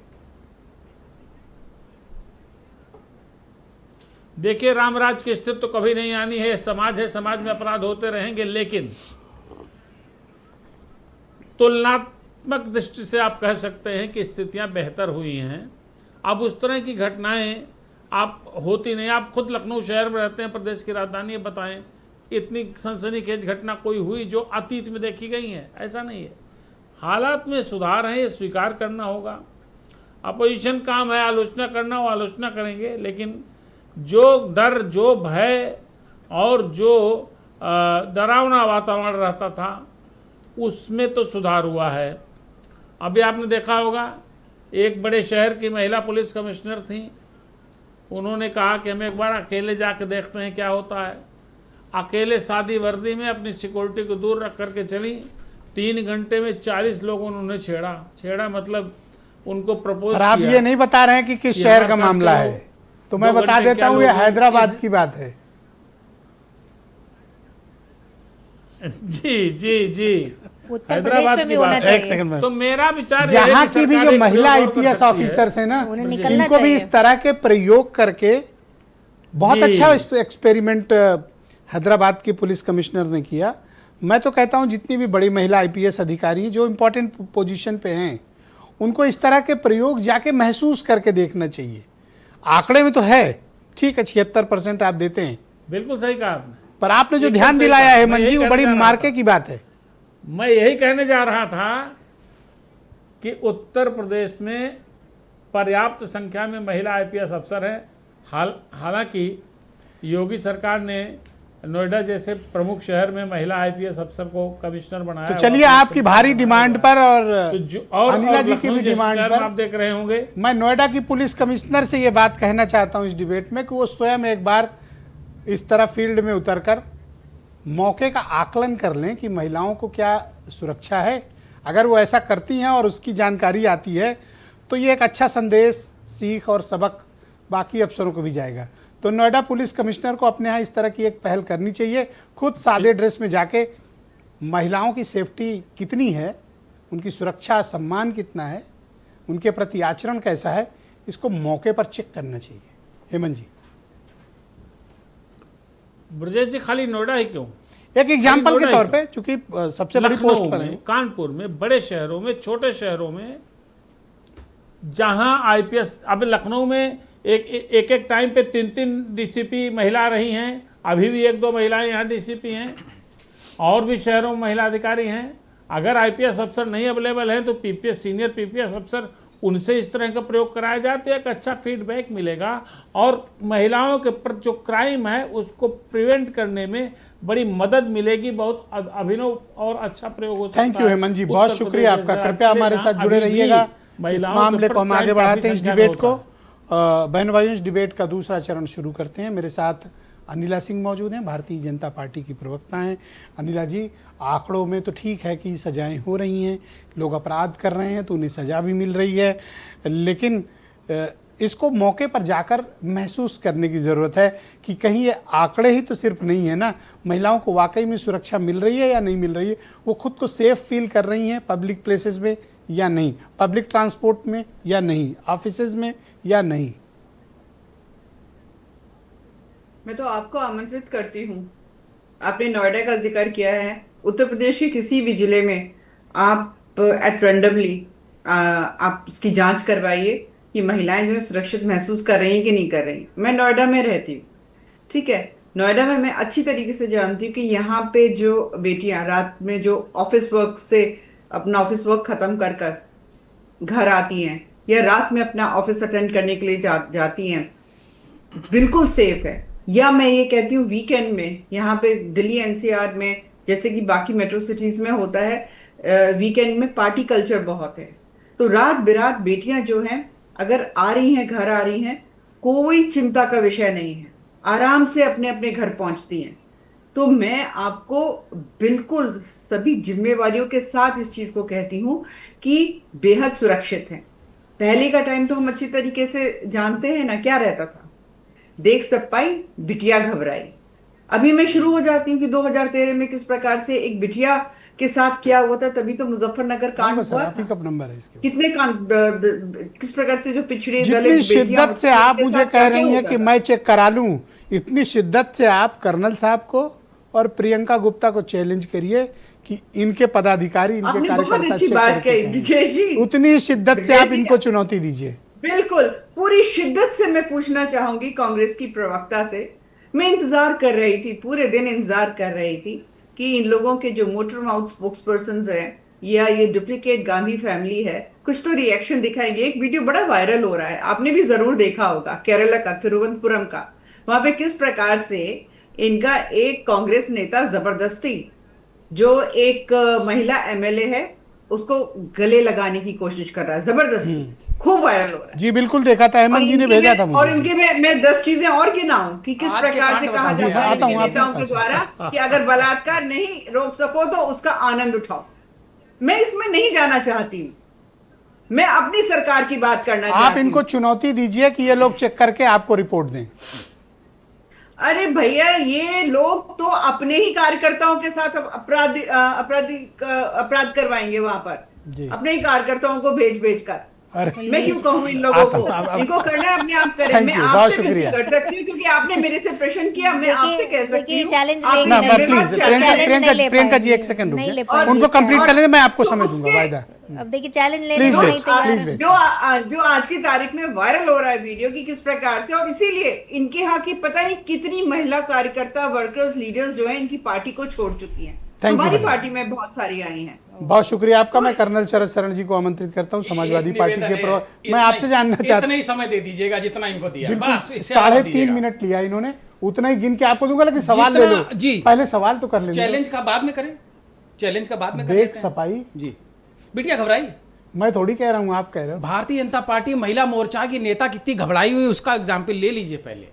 देखिए, रामराज की स्थिति तो कभी नहीं आनी है, समाज है, समाज में अपराध होते रहेंगे, लेकिन तुलनात्मक दृष्टि से आप कह सकते हैं कि स्थितियां बेहतर हुई हैं। अब उस तरह की घटनाएं आप होती नहीं। आप खुद लखनऊ शहर में रहते हैं, प्रदेश की राजधानी है, बताएं इतनी सनसनीखेज घटना कोई हुई जो अतीत में देखी गई है? ऐसा नहीं है। हालात में सुधार है, ये स्वीकार करना होगा। अपोजिशन काम है आलोचना करना, वो आलोचना करेंगे, लेकिन जो डर, जो भय और जो डरावना वातावरण रहता था, उसमें तो सुधार हुआ है। अभी आपने देखा होगा, एक बड़े शहर की महिला पुलिस कमिश्नर थी, उन्होंने कहा कि हम एक बार अकेले जाके देखते हैं क्या होता है। अकेले सादी वर्दी में अपनी सिक्योरिटी को दूर रख करके चली, 3 घंटे में 40 लोगों ने उन्हें छेड़ा मतलब उनको प्रपोज किया। आप ये नहीं बता रहे हैं कि किस शहर का मामला है, तो मैं बता देता हूँ, ये हैदराबाद की बात है। जी जी जी, उत्तर प्रदेश में भी होना चाहिए। एक सेकंड में, तो मेरा विचार यहाँ की भी जो महिला आईपीएस ऑफिसर्स है ना, इनको भी इस तरह के प्रयोग करके बहुत अच्छा एक्सपेरिमेंट हैदराबाद की पुलिस कमिश्नर ने किया। मैं तो कहता हूँ जितनी भी बड़ी महिला आईपीएस अधिकारी हैं जो इम्पोर्टेंट पोजीशन पे हैं, उनको इस तरह के प्रयोग जाके महसूस करके देखना चाहिए। आंकड़े में तो है, ठीक है, 76% आप देते हैं, बिल्कुल सही कहा आपने, पर आपने जो ध्यान दिलाया है हेमंत जी, वो बड़ी मार्के की बात है। मैं यही कहने जा रहा था कि उत्तर प्रदेश में पर्याप्त संख्या में महिला आईपीएस अफसर हैं। हालांकि योगी सरकार ने नोएडा जैसे प्रमुख शहर में महिला आईपीएस अफसर को कमिश्नर बनाया। तो चलिए, आपकी भारी डिमांड पर और अनिला जी की भी डिमांड पर आप देख रहे होंगे, मैं नोएडा की पुलिस कमिश्नर से ये बात कहना चाहता हूँ इस डिबेट में कि वो स्वयं एक बार इस तरह फील्ड में उतरकर मौके का आकलन कर लें कि महिलाओं को क्या सुरक्षा है। अगर वो ऐसा करती हैं और उसकी जानकारी आती है, तो ये एक अच्छा संदेश, सीख और सबक बाकी अफसरों को भी जाएगा। तो नोएडा पुलिस कमिश्नर को अपने यहाँ इस तरह की एक पहल करनी चाहिए, खुद सादे ड्रेस में जाके महिलाओं की सेफ्टी कितनी है, उनकी सुरक्षा सम्मान कितना है, उनके प्रति आचरण कैसा है, इसको मौके पर चेक करना चाहिए। हेमंत जी, ब्रजेश जी, खाली नोएडा ही क्यों? एक एग्जाम्पल के तौर पे, चूंकि सबसे बड़ी पोस्ट पर है, कानपुर में, बड़े शहरों में, छोटे शहरों में जहां आईपीएस, अब लखनऊ में एक टाइम पे 3 डीसीपी महिला रही हैं, अभी भी 1-2 महिलाएं यहाँ डीसीपी हैं, और भी शहरों में महिला अधिकारी हैं। अगर आईपीएस अफसर नहीं अवेलेबल हैं तो पीपीएस, सीनियर पीपीएस अफसर, उनसे इस तरह का प्रयोग कराया जाए तो एक अच्छा फीडबैक मिलेगा और महिलाओं के प्रति जो क्राइम है उसको प्रिवेंट करने में बड़ी मदद मिलेगी। बहुत अभिनव और अच्छा प्रयोग हो सकता है। थैंक यू हेमंत जी, बहुत शुक्रिया आपका। कृपया हमारे साथ जुड़े रहिएगा। इस मामले को हम आगे बढ़ाते हैं, इस डिबेट को। बहन भाइयों, इस डिबेट का दूसरा चरण शुरू करते हैं। मेरे साथ अनिला सिंह मौजूद हैं, भारतीय जनता पार्टी की प्रवक्ता हैं। अनिला जी, आंकड़ों में तो ठीक है कि सजाएं हो रही हैं, लोग अपराध कर रहे हैं तो उन्हें सजा भी मिल रही है, लेकिन इसको मौके पर जाकर महसूस करने की ज़रूरत है कि कहीं ये आंकड़े ही तो सिर्फ नहीं है ना, महिलाओं को वाकई में सुरक्षा मिल रही है या नहीं मिल रही है, वो खुद को सेफ फील कर रही हैं पब्लिक प्लेसेस में या नहीं, पब्लिक ट्रांसपोर्ट में या नहीं, ऑफिसेज में या नहीं। मैं तो आपको आमंत्रित करती हूँ, आपने नोएडा का जिक्र किया है, उत्तर प्रदेश के किसी भी जिले में आप एट रेंडमली आप उसकी जांच करवाइए कि महिलाएं जो है सुरक्षित महसूस कर रही हैं कि नहीं कर रही। मैं नोएडा में रहती हूँ, ठीक है, नोएडा में मैं अच्छी तरीके से जानती हूँ कि यहाँ पे जो बेटियां रात में जो ऑफिस वर्क से अपना ऑफिस वर्क खत्म कर कर घर आती हैं या रात में अपना ऑफिस अटेंड करने के लिए जाती हैं, बिल्कुल सेफ है। या मैं ये कहती हूँ वीकेंड में यहाँ पे दिल्ली एनसीआर में जैसे कि बाकी मेट्रो सिटीज में होता है, वीकेंड में पार्टी कल्चर बहुत है, तो रात बिरात बेटियां जो हैं अगर आ रही हैं, घर आ रही हैं, कोई चिंता का विषय नहीं है, आराम से अपने अपने घर पहुंचती हैं। तो मैं आपको बिल्कुल सभी जिम्मेवारियों के साथ इस चीज को कहती हूँ कि बेहद सुरक्षित है। पहले का टाइम तो हम अच्छी तरीके से जानते हैं ना, क्या रहता था, देख सब पाई बिटिया घबराई। अभी मैं शुरू हो जाती हूँ कि 2013 में किस प्रकार से एक बिटिया के साथ क्या हुआ था, तभी तो मुजफ्फरनगर कांड हुआ। पिकअप नंबर है इसके, कितने कांड, किस प्रकार से जो पिछड़े जितनी शिद्दत से आप मुझे कह रही हैं कि मैं चेक करा लूं, इतनी शिद्दत से आप कर्नल साहब को और प्रियंका गुप्ता को चैलेंज करिए कि इनके पदाधिकारी, इनके कार्यकर्ता अच्छी बात कही विजय जी, उतनी शिद्दत से आप इनको चुनौती दीजिए। बिल्कुल पूरी शिद्दत से मैं पूछना चाहूंगी कांग्रेस की प्रवक्ता से। मैं इंतजार कर रही थी, पूरे दिन इंतजार कर रही थी कि इन लोगों के जो मोटर माउथ स्पोक्स पर्सन हैं या ये डुप्लीकेट गांधी फैमिली है, कुछ तो रिएक्शन दिखाएंगे। एक वीडियो बड़ा वायरल हो रहा है, आपने भी जरूर देखा होगा, केरला का, तिरुवनंतपुरम का। वहां पे किस प्रकार से इनका एक कांग्रेस नेता जबरदस्ती जो एक महिला एमएलए है उसको गले लगाने की कोशिश कर रहा है, जबरदस्ती, खूब वायरल हो रहा है। जी बिल्कुल देखा था, हेमंत जी ने भेजा था मुझे। और इनके मैं 10 चीजें और गिनाऊं कि किस प्रकार से कहा जाता है इनके नेताओं के द्वारा कि अगर बलात्कार नहीं रोक सको तो उसका आनंद उठाओ। मैं इसमें नहीं जाना चाहती हूँ, मैं अपनी सरकार की बात करना चाहती हूँ। आप इनको चुनौती दीजिए कि ये लोग चेक करके आपको रिपोर्ट दें। अरे भैया, ये लोग तो अपने ही कार्यकर्ताओं के साथ अपराध करवाएंगे वहां पर, अपने ही कार्यकर्ताओं को भेज कर। मैं क्यों कहूँ इन लोगों को, इनको करना है अपने आप करें। मैं आपसे भी कर सकती हूँ क्योंकि आपने मेरे से प्रश्न किया, मैं आपसे कह सकती हूँ। प्रियंका जी एक सेकंड रुकिए, उनको कंप्लीट कर लेंगे, मैं आपको समय दूंगा, वायदा। अब देखिए चैलेंज लेने को नहीं तैयार। जो आज की तारीख में वायरल हो रहा है वीडियो की किस प्रकार से, और इसीलिए इनके यहाँ की पता नहीं कितनी महिला कार्यकर्ता, वर्कर्स, लीडर्स जो है इनकी पार्टी को छोड़ चुकी हैं। हमारी पार्टी में बहुत सारी आई हैं। बहुत शुक्रिया आपका। मैं कर्नल शरद शरण जी को आमंत्रित करता हूँ, समाजवादी पार्टी के प्रवक्ता। मैं आपसे जानना चाहता हूँ, इतना ही समय दे दीजिएगा जितना इनको दिया, बस 3.5 मिनट लिया इन्होंने, उतना ही गिन के आपको दूंगा, लेकिन सवाल ले लो जी, पहले सवाल तो कर लेंगे। चैलेंज का बाद में करें, चैलेंज का बाद में देख सपाई जी। बिटिया घबराई, मैं थोड़ी कह रहा हूँ, आप कह रहे हो। भारतीय जनता पार्टी महिला मोर्चा की नेता कितनी घबराई हुई उसका एग्जाम्पल ले लीजिए। पहले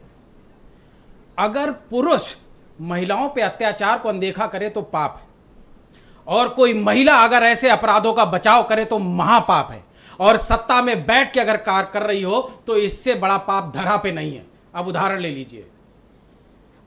अगर पुरुष महिलाओं पे अत्याचार को अनदेखा करे तो पाप है, और कोई महिला अगर ऐसे अपराधों का बचाव करे तो महापाप है, और सत्ता में बैठ के अगर कार्य कर रही हो तो इससे बड़ा पाप धरा पे नहीं है। अब उदाहरण ले लीजिए,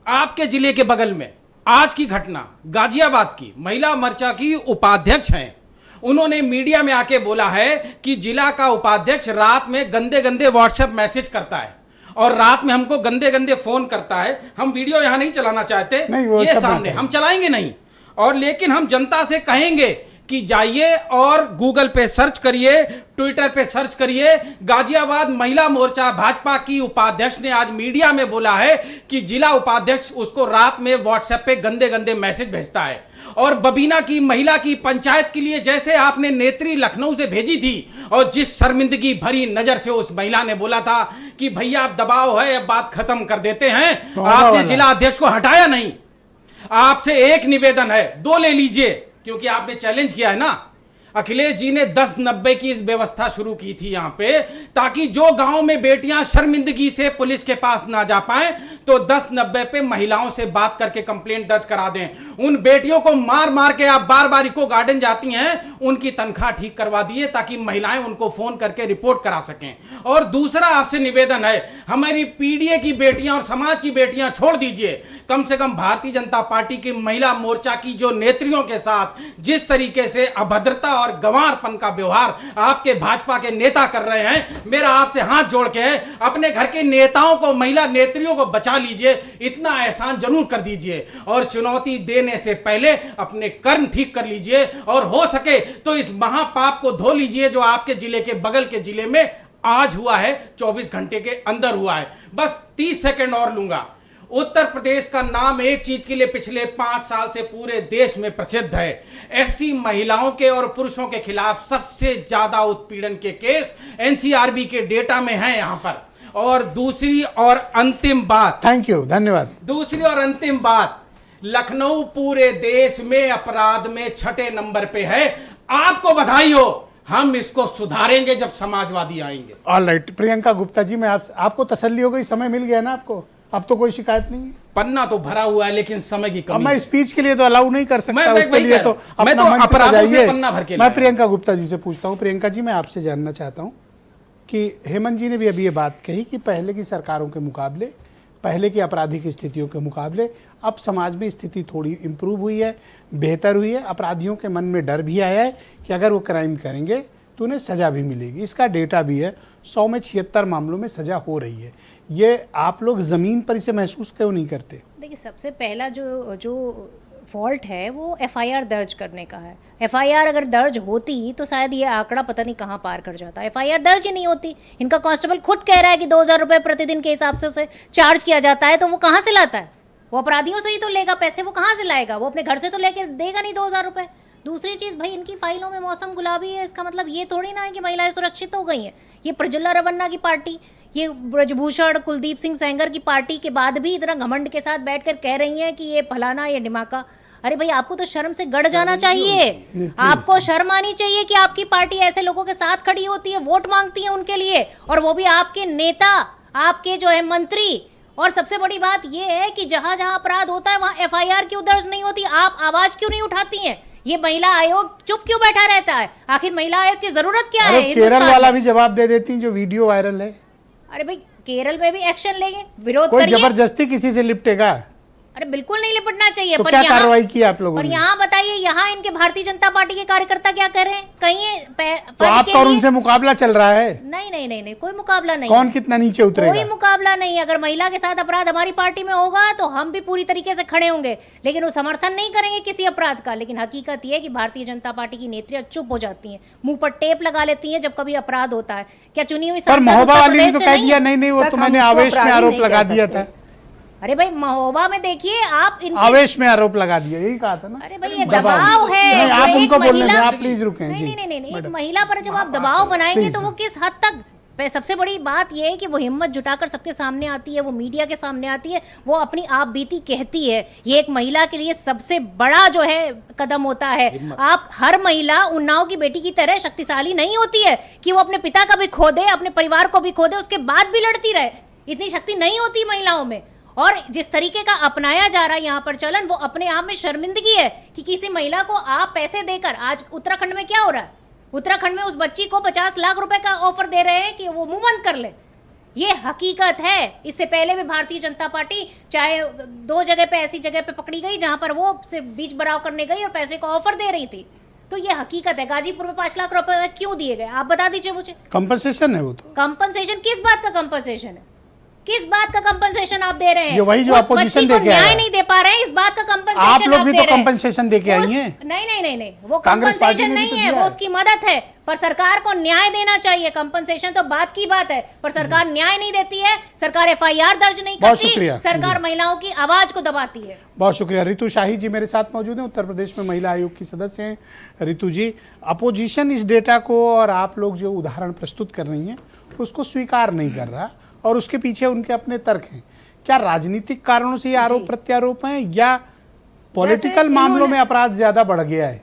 आपके जिले के बगल में आज की घटना गाजियाबाद की महिला मोर्चा की उपाध्यक्ष हैं, उन्होंने मीडिया में आके बोला है कि जिला का उपाध्यक्ष रात में गंदे गंदे व्हाट्सएप मैसेज करता है और रात में हमको गंदे गंदे फोन करता है। हम वीडियो यहां नहीं चलाना चाहते, ये सामने हम चलाएंगे नहीं, और लेकिन हम जनता से कहेंगे कि जाइए और गूगल पे सर्च करिए, ट्विटर पे सर्च करिए। गाजियाबाद महिला मोर्चा भाजपा की उपाध्यक्ष ने आज मीडिया में बोला है कि जिला उपाध्यक्ष उसको रात में व्हाट्सएप पे गंदे गंदे मैसेज भेजता है। और बबीना की महिला की पंचायत के लिए जैसे आपने नेत्री लखनऊ से भेजी थी और जिस शर्मिंदगी भरी नजर से उस महिला ने बोला था कि भैया आप दबाव है, अब बात खत्म कर देते हैं, आपने जिला अध्यक्ष को हटाया नहीं। आपसे एक निवेदन है, 2 ले लीजिए, क्योंकि आपने चैलेंज किया है ना। अखिलेश जी ने 10-90 की इस व्यवस्था शुरू की थी यहां पे, ताकि जो गांव में बेटियां शर्मिंदगी से पुलिस के पास ना जा पाए तो 10-90 पे महिलाओं से बात करके कंप्लेंट दर्ज करा दें। उन बेटियों को मार मार के आप बार बार इको गार्डन जाती हैं, उनकी तनख्वाह ठीक करवा दिए ताकि महिलाएं उनको फोन करके रिपोर्ट करा सकें। और दूसरा आपसे निवेदन है, हमारी पीडीए की बेटियां और समाज की बेटियां छोड़ दीजिए, कम से कम भारतीय जनता पार्टी की महिला मोर्चा की जो नेत्रियों के साथ जिस तरीके से अभद्रता और गंवारपन का व्यवहार आपके भाजपा के नेता कर रहे हैं, मेरा आपसे हाथ जोड़ के है, अपने घर के नेताओं को, महिला नेत्रियों को बचा लीजिए, इतना एहसान जरूर कर दीजिए। और चुनौती देने से पहले अपने कर्म ठीक कर लीजिए और हो सके तो इस महापाप को धो लीजिए जो आपके जिले के बगल के जिले में आज हुआ है, 24 घंटे के अंदर हुआ है। बस 30 सेकंड और लूंगा। उत्तर प्रदेश का नाम एक चीज के लिए पिछले 5 साल से पूरे देश में प्रसिद्ध है, ऐसी महिलाओं के और पुरुषों के खिलाफ सबसे ज्यादा उत्पीड़न के केस एनसीआरबी के डेटा में हैं यहां पर। और दूसरी और अंतिम बात, थैंक यू, धन्यवाद। दूसरी और अंतिम बात, लखनऊ पूरे देश में अपराध में 6ठे नंबर पे है। आपको बधाई हो, हम इसको सुधारेंगे जब समाजवादी आएंगे। ऑल राइट, प्रियंका गुप्ता जी, मैं आपको तसल्ली हो गई, समय मिल गया ना आपको, अब तो कोई शिकायत नहीं है। पन्ना तो भरा हुआ है लेकिन समय की अब कमी। मैं स्पीच के लिए तो अलाउ नहीं कर सकता, मैं उसके लिए तो मैं अपना तो मंच अपराधों से सजाइए। पन्ना भर के मैं लाया। प्रियंका गुप्ता जी से पूछता हूँ, प्रियंका जी मैं आपसे जानना चाहता हूँ कि हेमंत जी ने भी अभी ये बात कही कि पहले की सरकारों के मुकाबले, पहले की आपराधिक स्थितियों के मुकाबले अब समाज में स्थिति थोड़ी इम्प्रूव हुई है, बेहतर हुई है। अपराधियों के मन में डर भी आया है कि अगर वो क्राइम करेंगे तो उन्हें सज़ा भी मिलेगी। इसका डेटा भी है, 100 में 76 मामलों में सज़ा हो रही है। ये आप लोग ज़मीन पर इसे महसूस क्यों नहीं करते? देखिए, सबसे पहला जो फॉल्ट है वो एफआईआर दर्ज करने का है। एफआईआर अगर दर्ज होती तो शायद ये आंकड़ा पता नहीं कहाँ पार कर जाता। एफआईआर दर्ज ही नहीं होती। इनका कांस्टेबल खुद कह रहा है कि 2000 रुपये प्रतिदिन के हिसाब से उसे चार्ज किया जाता है, तो वो कहाँ से लाता है? वो अपराधियों से ही तो लेगा पैसे, वो कहाँ से लाएगा? वो अपने घर से तो लेके देगा नहीं 2000 रुपये। दूसरी चीज़, भाई इनकी फाइलों में मौसम गुलाबी है, इसका मतलब ये थोड़ी ना है कि महिलाएं सुरक्षित हो गई हैं। ये प्रज्वला रवन्ना की पार्टी, ये ब्रजभूषण, कुलदीप सिंह सेंगर की पार्टी के बाद भी इतना घमंड के साथ बैठकर कह रही हैं कि ये फलाना, ये ढिमाका। अरे भाई, आपको तो शर्म से गड़ जाना चाहिए। आपको शर्म आनी चाहिए कि आपकी पार्टी ऐसे लोगों के साथ खड़ी होती है, वोट मांगती है उनके लिए, और वो भी आपके नेता, आपके जो है मंत्री। और सबसे बड़ी बात यह है कि जहां जहां अपराध होता है वहां एफआईआर क्यों दर्ज नहीं होती? आप आवाज क्यों नहीं उठाती हैं? ये महिला आयोग चुप क्यों बैठा रहता है? आखिर महिला आयोग की जरूरत क्या है? केरल वाला भी जवाब दे देती जो वीडियो वायरल है। अरे भाई, केरल में भी एक्शन लेंगे, विरोध कोई करिए। जबरदस्ती किसी से लिपटेगा? अरे बिल्कुल नहीं लिपटना चाहिए। तो पर क्या यहाँ कार्रवाई की आप लोगों पर ने? यहाँ बताइए, यहाँ इनके भारतीय जनता पार्टी के कार्यकर्ता क्या कर रहे हैं? कहीं तो आपका और उनसे मुकाबला चल रहा है? नहीं नहीं नहीं नहीं, कोई मुकाबला नहीं। कौन कितना नीचे उतरेगा? कोई मुकाबला नहीं। अगर महिला के साथ अपराध हमारी पार्टी में होगा तो हम भी पूरी तरीके से खड़े होंगे, लेकिन वो समर्थन नहीं करेंगे किसी अपराध का। लेकिन हकीकत यह है कि भारतीय जनता पार्टी की नेत्रियां चुप हो जाती हैं, मुंह पर टेप लगा लेती हैं जब कभी अपराध होता है। क्या चुनी हुई पर महोबा वाली ने तो कह दिया नहीं, वो तो मैंने आवेश में आरोप लगा दिया था। अरे भाई, महोबा में देखिए आप, आवेश में आरोप लगा दिया, यही कहा था ना। अरे भाई, ये दबाव है। नहीं, आप एक उनको बोलने महिला- दें, आप प्लीज रुकें। नहीं जी, नहीं नहीं नहीं, एक महिला पर जब आप दबाव बनाएंगे तो वो किस हद तक? सबसे बड़ी बात यह है कि वो हिम्मत जुटाकर सबके सामने आती है, वो मीडिया के सामने आती है, वो अपनी आप बीती कहती है। ये एक महिला के लिए सबसे बड़ा जो है कदम होता है। आप हर महिला उन्नाव की बेटी की तरह शक्तिशाली नहीं होती है कि वो अपने पिता का भी खो दे, अपने परिवार को भी खो दे, उसके बाद भी लड़ती रहे। इतनी शक्ति नहीं होती महिलाओं में। और जिस तरीके का अपनाया जा रहा है यहाँ पर चलन, वो अपने आप में शर्मिंदगी है कि किसी महिला को आप पैसे देकर, आज उत्तराखंड में क्या हो रहा है? उत्तराखंड में उस बच्ची को 50 लाख रुपए का ऑफर दे रहे हैं कि वो मुंह बंद कर ले। ये हकीकत है। इससे पहले भी भारतीय जनता पार्टी चाहे 2 जगह पे ऐसी जगह पे पकड़ी गई जहां पर वो सिर्फ बीच बराव करने गई और पैसे का ऑफर दे रही थी। तो ये हकीकत है। गाजीपुर में 5 लाख रुपए क्यों दिए गए? आप बता दीजिए मुझे। कंपनसेशन है वो तो। कंपनसेशन किस बात का कंपनसेशन है? किस बात का कंपनसेशन आप दे रहे हैं? ये वही जो उस opposition बच्ची को दे के आया न्याय है। नहीं दे पा रहे हैं, इस बात का कंपनसेशन आप लोग भी दे तो रहे हैं। कंपनसेशन दे के आई हैं। नहीं, वो कांग्रेस पार्टी कंपनसेशन ने भी नहीं तो है, दिया वो है। उसकी मदद है, पर सरकार को न्याय देना चाहिए। कंपनसेशन तो बात की बात है, पर सरकार न्याय नहीं देती है, सरकार FIR दर्ज नहीं बहुत करती, शुक्रिया। सरकार जी। महिलाओं की आवाज को दबाती है। बहुत शुक्रिया। रितु शाही जी मेरे साथ मौजूद हैं, उत्तर प्रदेश में महिला आयोग की सदस्य हैं। रितु जी, अपोजिशन इस डेटा को और आप लोग जो उदाहरण प्रस्तुत कर रही हैं उसको स्वीकार नहीं कर रहा, और उसके पीछे उनके अपने तर्क हैं। क्या राजनीतिक कारणों से ये आरोप प्रत्यारोप हैं, या पॉलिटिकल मामलों में अपराध ज्यादा बढ़ गया है?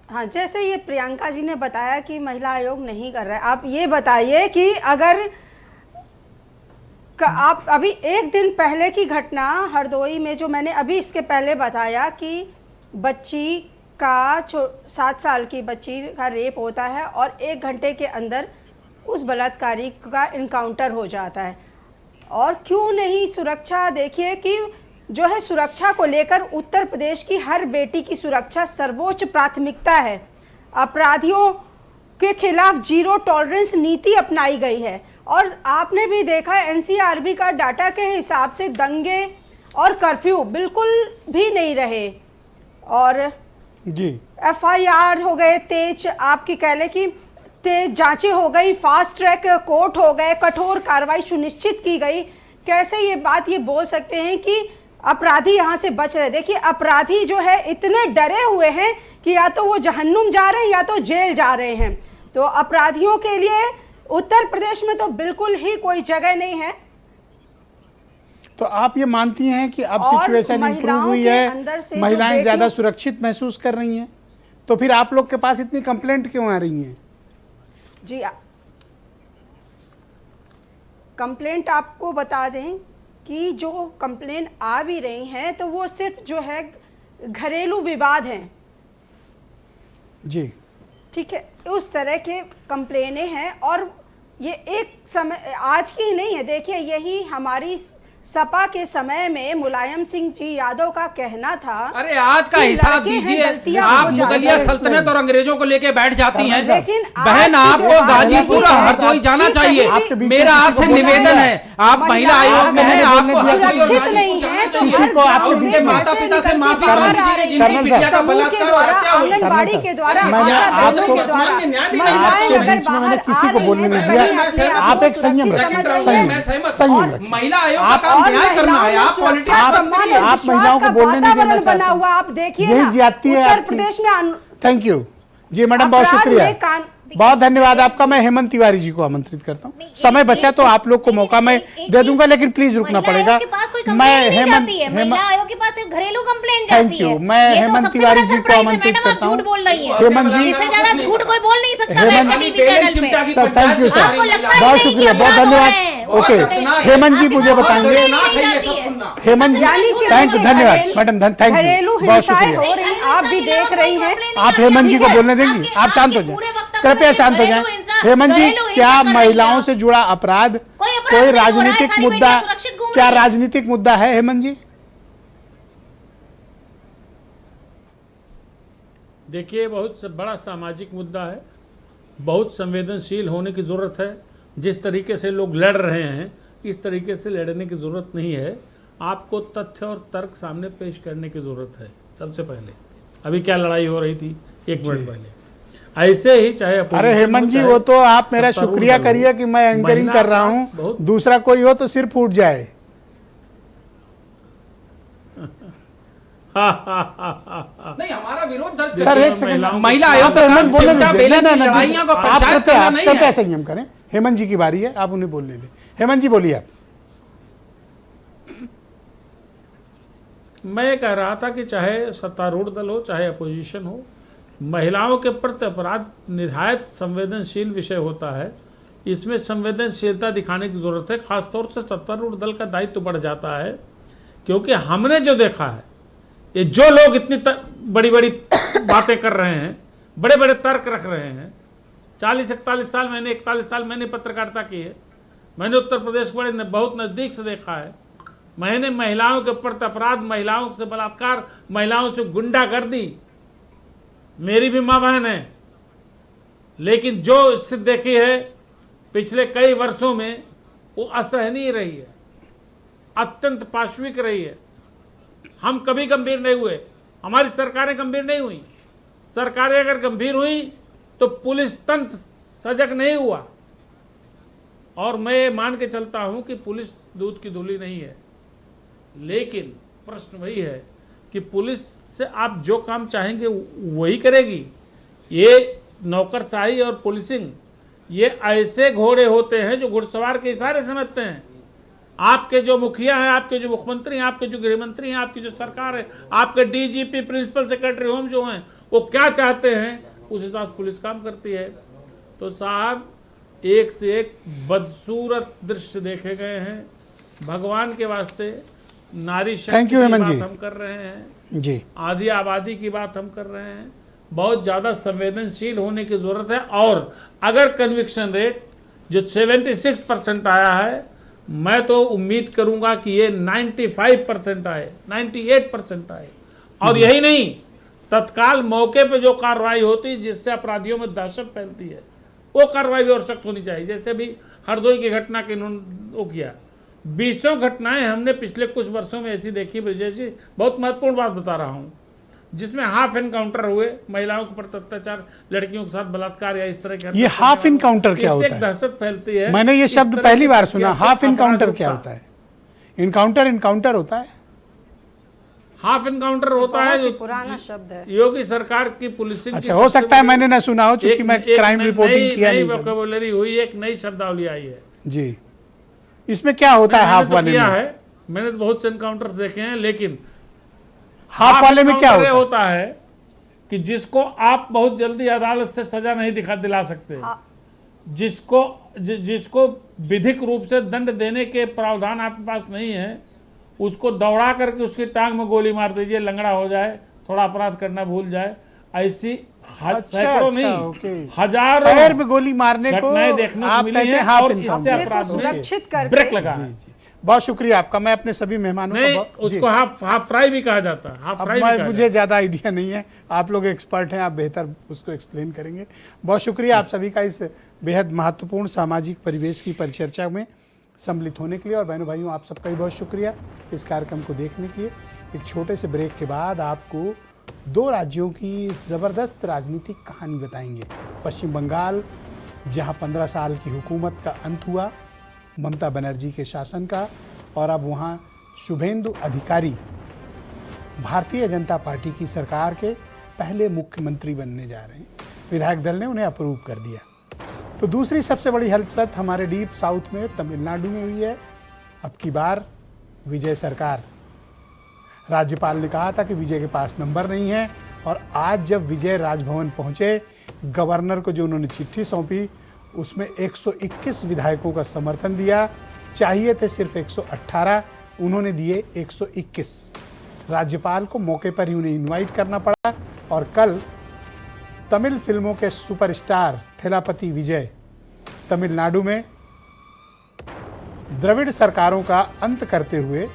हाँ, जैसे ये प्रियंका जी ने बताया कि महिला आयोग नहीं कर रहा है, आप ये बताइए कि अगर आप अभी एक दिन पहले की घटना हरदोई में, जो मैंने अभी इसके पहले बताया कि बच्ची का 7 साल की बच्ची का रेप होता है और 1 घंटे के अंदर उस बलात्कारी का इनकाउंटर हो जाता है। और क्यों नहीं सुरक्षा, देखिए कि जो है सुरक्षा को लेकर उत्तर प्रदेश की हर बेटी की सुरक्षा सर्वोच्च प्राथमिकता है। अपराधियों के खिलाफ जीरो टॉलरेंस नीति अपनाई गई है, और आपने भी देखा NCRB का डाटा के हिसाब से दंगे और कर्फ्यू बिल्कुल भी नहीं रहे, और जी FIR हो गए तेज, आपकी कह ले कि तेज जांचें हो गई, फास्ट ट्रैक कोर्ट हो गए, कठोर कार्रवाई सुनिश्चित की गई। कैसे ये बोल सकते हैं कि अपराधी यहाँ से बच रहे? देखिए, अपराधी जो है इतने डरे हुए हैं कि या तो वो जहन्नुम जा रहे हैं या तो जेल जा रहे हैं। तो अपराधियों के लिए उत्तर प्रदेश में तो बिल्कुल ही कोई जगह नहीं है। तो आप ये मानती हैं कि अब और सिचुएशन इंप्रूव महिलाओं हुई के है, अंदर से जो महिलाएं बेटियों- ज्यादा सुरक्षित महसूस कर रही हैं, तो फिर आप लोग के पास इतनी कंप्लेंट क्यों आ रही हैं? जी, कंप्लेंट आपको बता दें कि जो कंप्लेंट आ भी रही हैं तो वो सिर्फ जो है घरेलू विवाद हैं। जी ठीक है, उस तरह के कंप्लेनें हैं, और ये एक समय आज की ही नहीं है। देखिए, यही हमारी सपा के समय में मुलायम सिंह जी यादव का कहना था। अरे आज का कि हिसाब लड़के हैं, दीजिए, गलतियां आप हो जाती मुगलिया हैं। सल्तनत और अंग्रेजों को लेके बैठ जाती हैं। लेकिन आज बहन, की आपको जो बात गाजीपुर है, हरदोई जाना कि चाहिए। कहीं आपके बीच मेरा में आपसे किसी को बोलना निवेदन है। है, आप महिला आयोग में हैं, आपको हरदोई और सुरक्षित गाजीपुर नहीं जाना है तो चाहिए। किसी को आपके और बीच उनके में- माता पिता से माफी कर्नल मांग लीजिए जिनकी कर्नल बिटिया का साहब, बलात्कार और हत्या हुई। आंगनबाड़ी के द्वारा, मैंने आपको आपके बीच में मैंने किसी को बोलने नहीं दिया। आप एक संयम रखें, संयम रखें। महिला आयोग का काम न्याय करना है, आप पॉलिटिक्स आप महिलाओं को बोलने नहीं देना चाहते। बना हुआ आप देखिए यही ना, ज्यादती है उत्तर आपकी। प्रदेश में थैंक यू जी मैडम, बहुत अपराध शुक्रिया, में बहुत धन्यवाद आपका। मैं हेमंत तिवारी जी को आमंत्रित करता हूँ। समय बचा तो आप लोग को मौका मैं दे दूंगा, लेकिन प्लीज रुकना पड़ेगा। मैं महिला आयोग के पास सिर्फ घरेलू कंप्लेन थैंक जाती यू, है। मैं ये तो हेमंत सबसे तिवारी बड़ा जी को सरप्राइज है। आमंत्रित मैडम, आप करता हूँ। झूठ बोल रही है। हेमंत जी, इससे ज्यादा झूठ कोई बोल नहीं सकता हेमंत टीवी चैनल पे। सर थैंक यू सर, आपको लगता ही बहुत नहीं शुक्रिया, कि बहुत अपराध हो धन्यवाद। रहे हैं। ओके, हेमंत जी मुझे बताएंगे। हेमंत जी यानी कि थैंक यू, धन्यवाद मैडम, थैंक घरेलू यू, बहुत हिंसाएं शुक्रिया। हो रही, आप भी देख रही हैं। आप हेमंत जी को बोलने देंगी? आप शांत हो जाए, कृपया शांत हो जाए। हेमंत जी, क्या महिलाओं से जुड़ा अपराध कोई राजनीतिक मुद्दा, क्या राजनीतिक मुद्दा है हेमंत जी? देखिए, बहुत बड़ा सामाजिक मुद्दा है, बहुत संवेदनशील होने की ज़रूरत है। जिस तरीके से लोग लड़ रहे हैं, इस तरीके से लड़ने की ज़रूरत नहीं है। आपको तथ्य और तर्क सामने पेश करने की ज़रूरत है। सबसे पहले अभी क्या लड़ाई हो रही थी 1 मिनट पहले, ऐसे ही चाहे अरे हेमंत जी, वो तो आप मेरा शुक्रिया करिए कि मैं एंकरिंग कर रहा हूँ, दूसरा कोई हो तो सिर फूट जाए। नहीं, हमारा विरोध दर्ज सर एक सेकंड, महिला आयोग का काम चिमटा बेलन की लड़ाइयां को आप पंचायत करना नहीं है। कृपया संयम करें। हेमंत जी की बारी है, आप उन्हें बोलने दें। हेमंत जी बोलिए आप। मैं कह रहा था कि चाहे सत्तारूढ़ दल हो चाहे अपोजिशन हो, महिलाओं के प्रति अपराध निहायत संवेदनशील विषय होता है। इसमें संवेदनशीलता दिखाने की ज़रूरत है। खासतौर से सत्तारूढ़ दल का दायित्व बढ़ जाता है, क्योंकि हमने जो देखा है, ये जो लोग इतनी बड़ी बड़ी बातें कर रहे हैं, बड़े बड़े तर्क रख रहे हैं, 40-41 साल मैंने 41 साल मैंने पत्रकारिता की है। मैंने उत्तर प्रदेश को बहुत नज़दीक से देखा है। मैंने महिलाओं के प्रति अपराध, महिलाओं से बलात्कार, महिलाओं से गुंडागर्दी, मेरी भी माँ बहन है, लेकिन जो स्थिति देखी है पिछले कई वर्षों में वो असहनीय रही है, अत्यंत पाशविक रही है। हम कभी गंभीर नहीं हुए, हमारी सरकारें गंभीर नहीं हुई। सरकारें अगर गंभीर हुई तो पुलिस तंत्र सजग नहीं हुआ। और मैं मान के चलता हूं कि पुलिस दूध की धुली नहीं है, लेकिन प्रश्न वही है कि पुलिस से आप जो काम चाहेंगे वही करेगी। ये नौकरशाही और पुलिसिंग ये ऐसे घोड़े होते हैं जो घुड़सवार के इशारे समझते हैं। आपके जो मुखिया हैं, आपके जो मुख्यमंत्री हैं, आपके जो गृहमंत्री हैं, आपकी जो सरकार है, आपके डीजीपी, प्रिंसिपल सेक्रेटरी होम जो हैं, वो क्या चाहते हैं उस हिसाब से पुलिस काम करती है। तो साहब एक से एक बदसूरत दृश्य देखे गए हैं। भगवान के वास्ते नारी शक्ति की बात हम कर रहे हैं जी, आधी आबादी की बात हम कर रहे हैं। बहुत ज़्यादा संवेदनशील होने की ज़रूरत है। और अगर कन्विक्शन रेट जो 76% आया है, मैं तो उम्मीद करूंगा कि ये 95% आए, 98% आए। और यही नहीं, तत्काल मौके पे जो कार्रवाई होती जिससे अपराधियों में दहशत फैलती है, वो कार्रवाई भी और सख्त होनी चाहिए। जैसे भी हरदोई की घटना के इन्होंने वो किया, 20 घटनाएं हमने पिछले कुछ वर्षों में ऐसी देखी। ब्रजेश, बहुत महत्वपूर्ण बात बता रहा हूँ, जिसमें हाफ एनकाउंटर हुए, महिलाओं के प्रति अत्याचार, लड़कियों के साथ बलात्कार या इस तरह के। ये हाफ इनकाउंटर क्या होता है? दहशत फैलती है। मैंने ये शब्द पहली बार सुना। हाफ इनकाउंटर क्या होता है? इनकाउंटर होता है, हाफ इनकाउंटर होता है जो पुराना शब्द है। योगी सरकार की पुलिसिंग। अच्छा, हो सकता है मैंने ना सुना हो, क्योंकि मैं क्राइम रिपोर्टिंग किया नहीं। वोकैबुलरी हुई, एक नई शब्दावली आई है जी। इसमें क्या होता है हाफ वाले में? मैंने तो बहुत से एनकाउंटर्स देखे हैं, लेकिन हाफ वाले में क्या होता है कि जिसको आप बहुत जल्दी अदालत से सजा नहीं दिला सकते, जिसको विधिक रूप से दंड देने के प्रावधान आपके पास नहीं है, उसको दौड़ा करके उसकी टांग में गोली मार दीजिए, लंगड़ा हो जाए, थोड़ा अपराध करना भूल जाए। ऐसी सैकड़ों नहीं, हजारों पैर में गोली मारने को देखने को मिली है। और इससे अपराध में ब्रेक लगा। बहुत शुक्रिया आपका। मैं अपने सभी मेहमानों को उसको हाफ फ्राई भी कहा जाता है। हाफ फ्राई मुझे ज्यादा आइडिया नहीं है, आप लोग एक्सपर्ट हैं, आप बेहतर उसको एक्सप्लेन करेंगे। बहुत शुक्रिया आप सभी का इस बेहद महत्वपूर्ण सामाजिक परिवेश की परिचर्चा में सम्मिलित होने के लिए। और बहनों भाइयों, आप सबका भी बहुत शुक्रिया इस कार्यक्रम को देखने के लिए। एक छोटे से ब्रेक के बाद आपको 2 राज्यों की ज़बरदस्त राजनीतिक कहानी बताएंगे। पश्चिम बंगाल, जहां 15 साल की हुकूमत का अंत हुआ, ममता बनर्जी के शासन का, और अब वहां शुभेंदु अधिकारी भारतीय जनता पार्टी की सरकार के पहले मुख्यमंत्री बनने जा रहे हैं। विधायक दल ने उन्हें अप्रूव कर दिया। तो दूसरी सबसे बड़ी हलचल हमारे डीप साउथ में तमिलनाडु में हुई है। अब की बार विजय सरकार। राज्यपाल ने कहा था कि विजय के पास नंबर नहीं है, और आज जब विजय राजभवन पहुंचे, गवर्नर को जो उन्होंने चिट्ठी सौंपी उसमें 121 विधायकों का समर्थन दिया। चाहिए थे सिर्फ 118, उन्होंने दिए 121। राज्यपाल को मौके पर ही उन्हें इनवाइट करना पड़ा। और कल तमिल फिल्मों के सुपरस्टार थेलापति विजय तमिलनाडु में द्रविड़ सरकारों का अंत करते हुए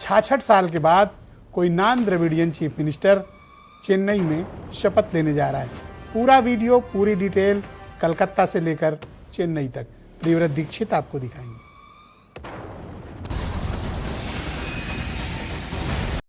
66 साल के बाद कोई non Dravidian chief minister Chennai में शपथ लेने जा रहा है। पूरा वीडियो, पूरी डिटेल कलकत्ता से लेकर चेन्नई तक प्रियव्रत दीक्षित आपको दिखाएंगे।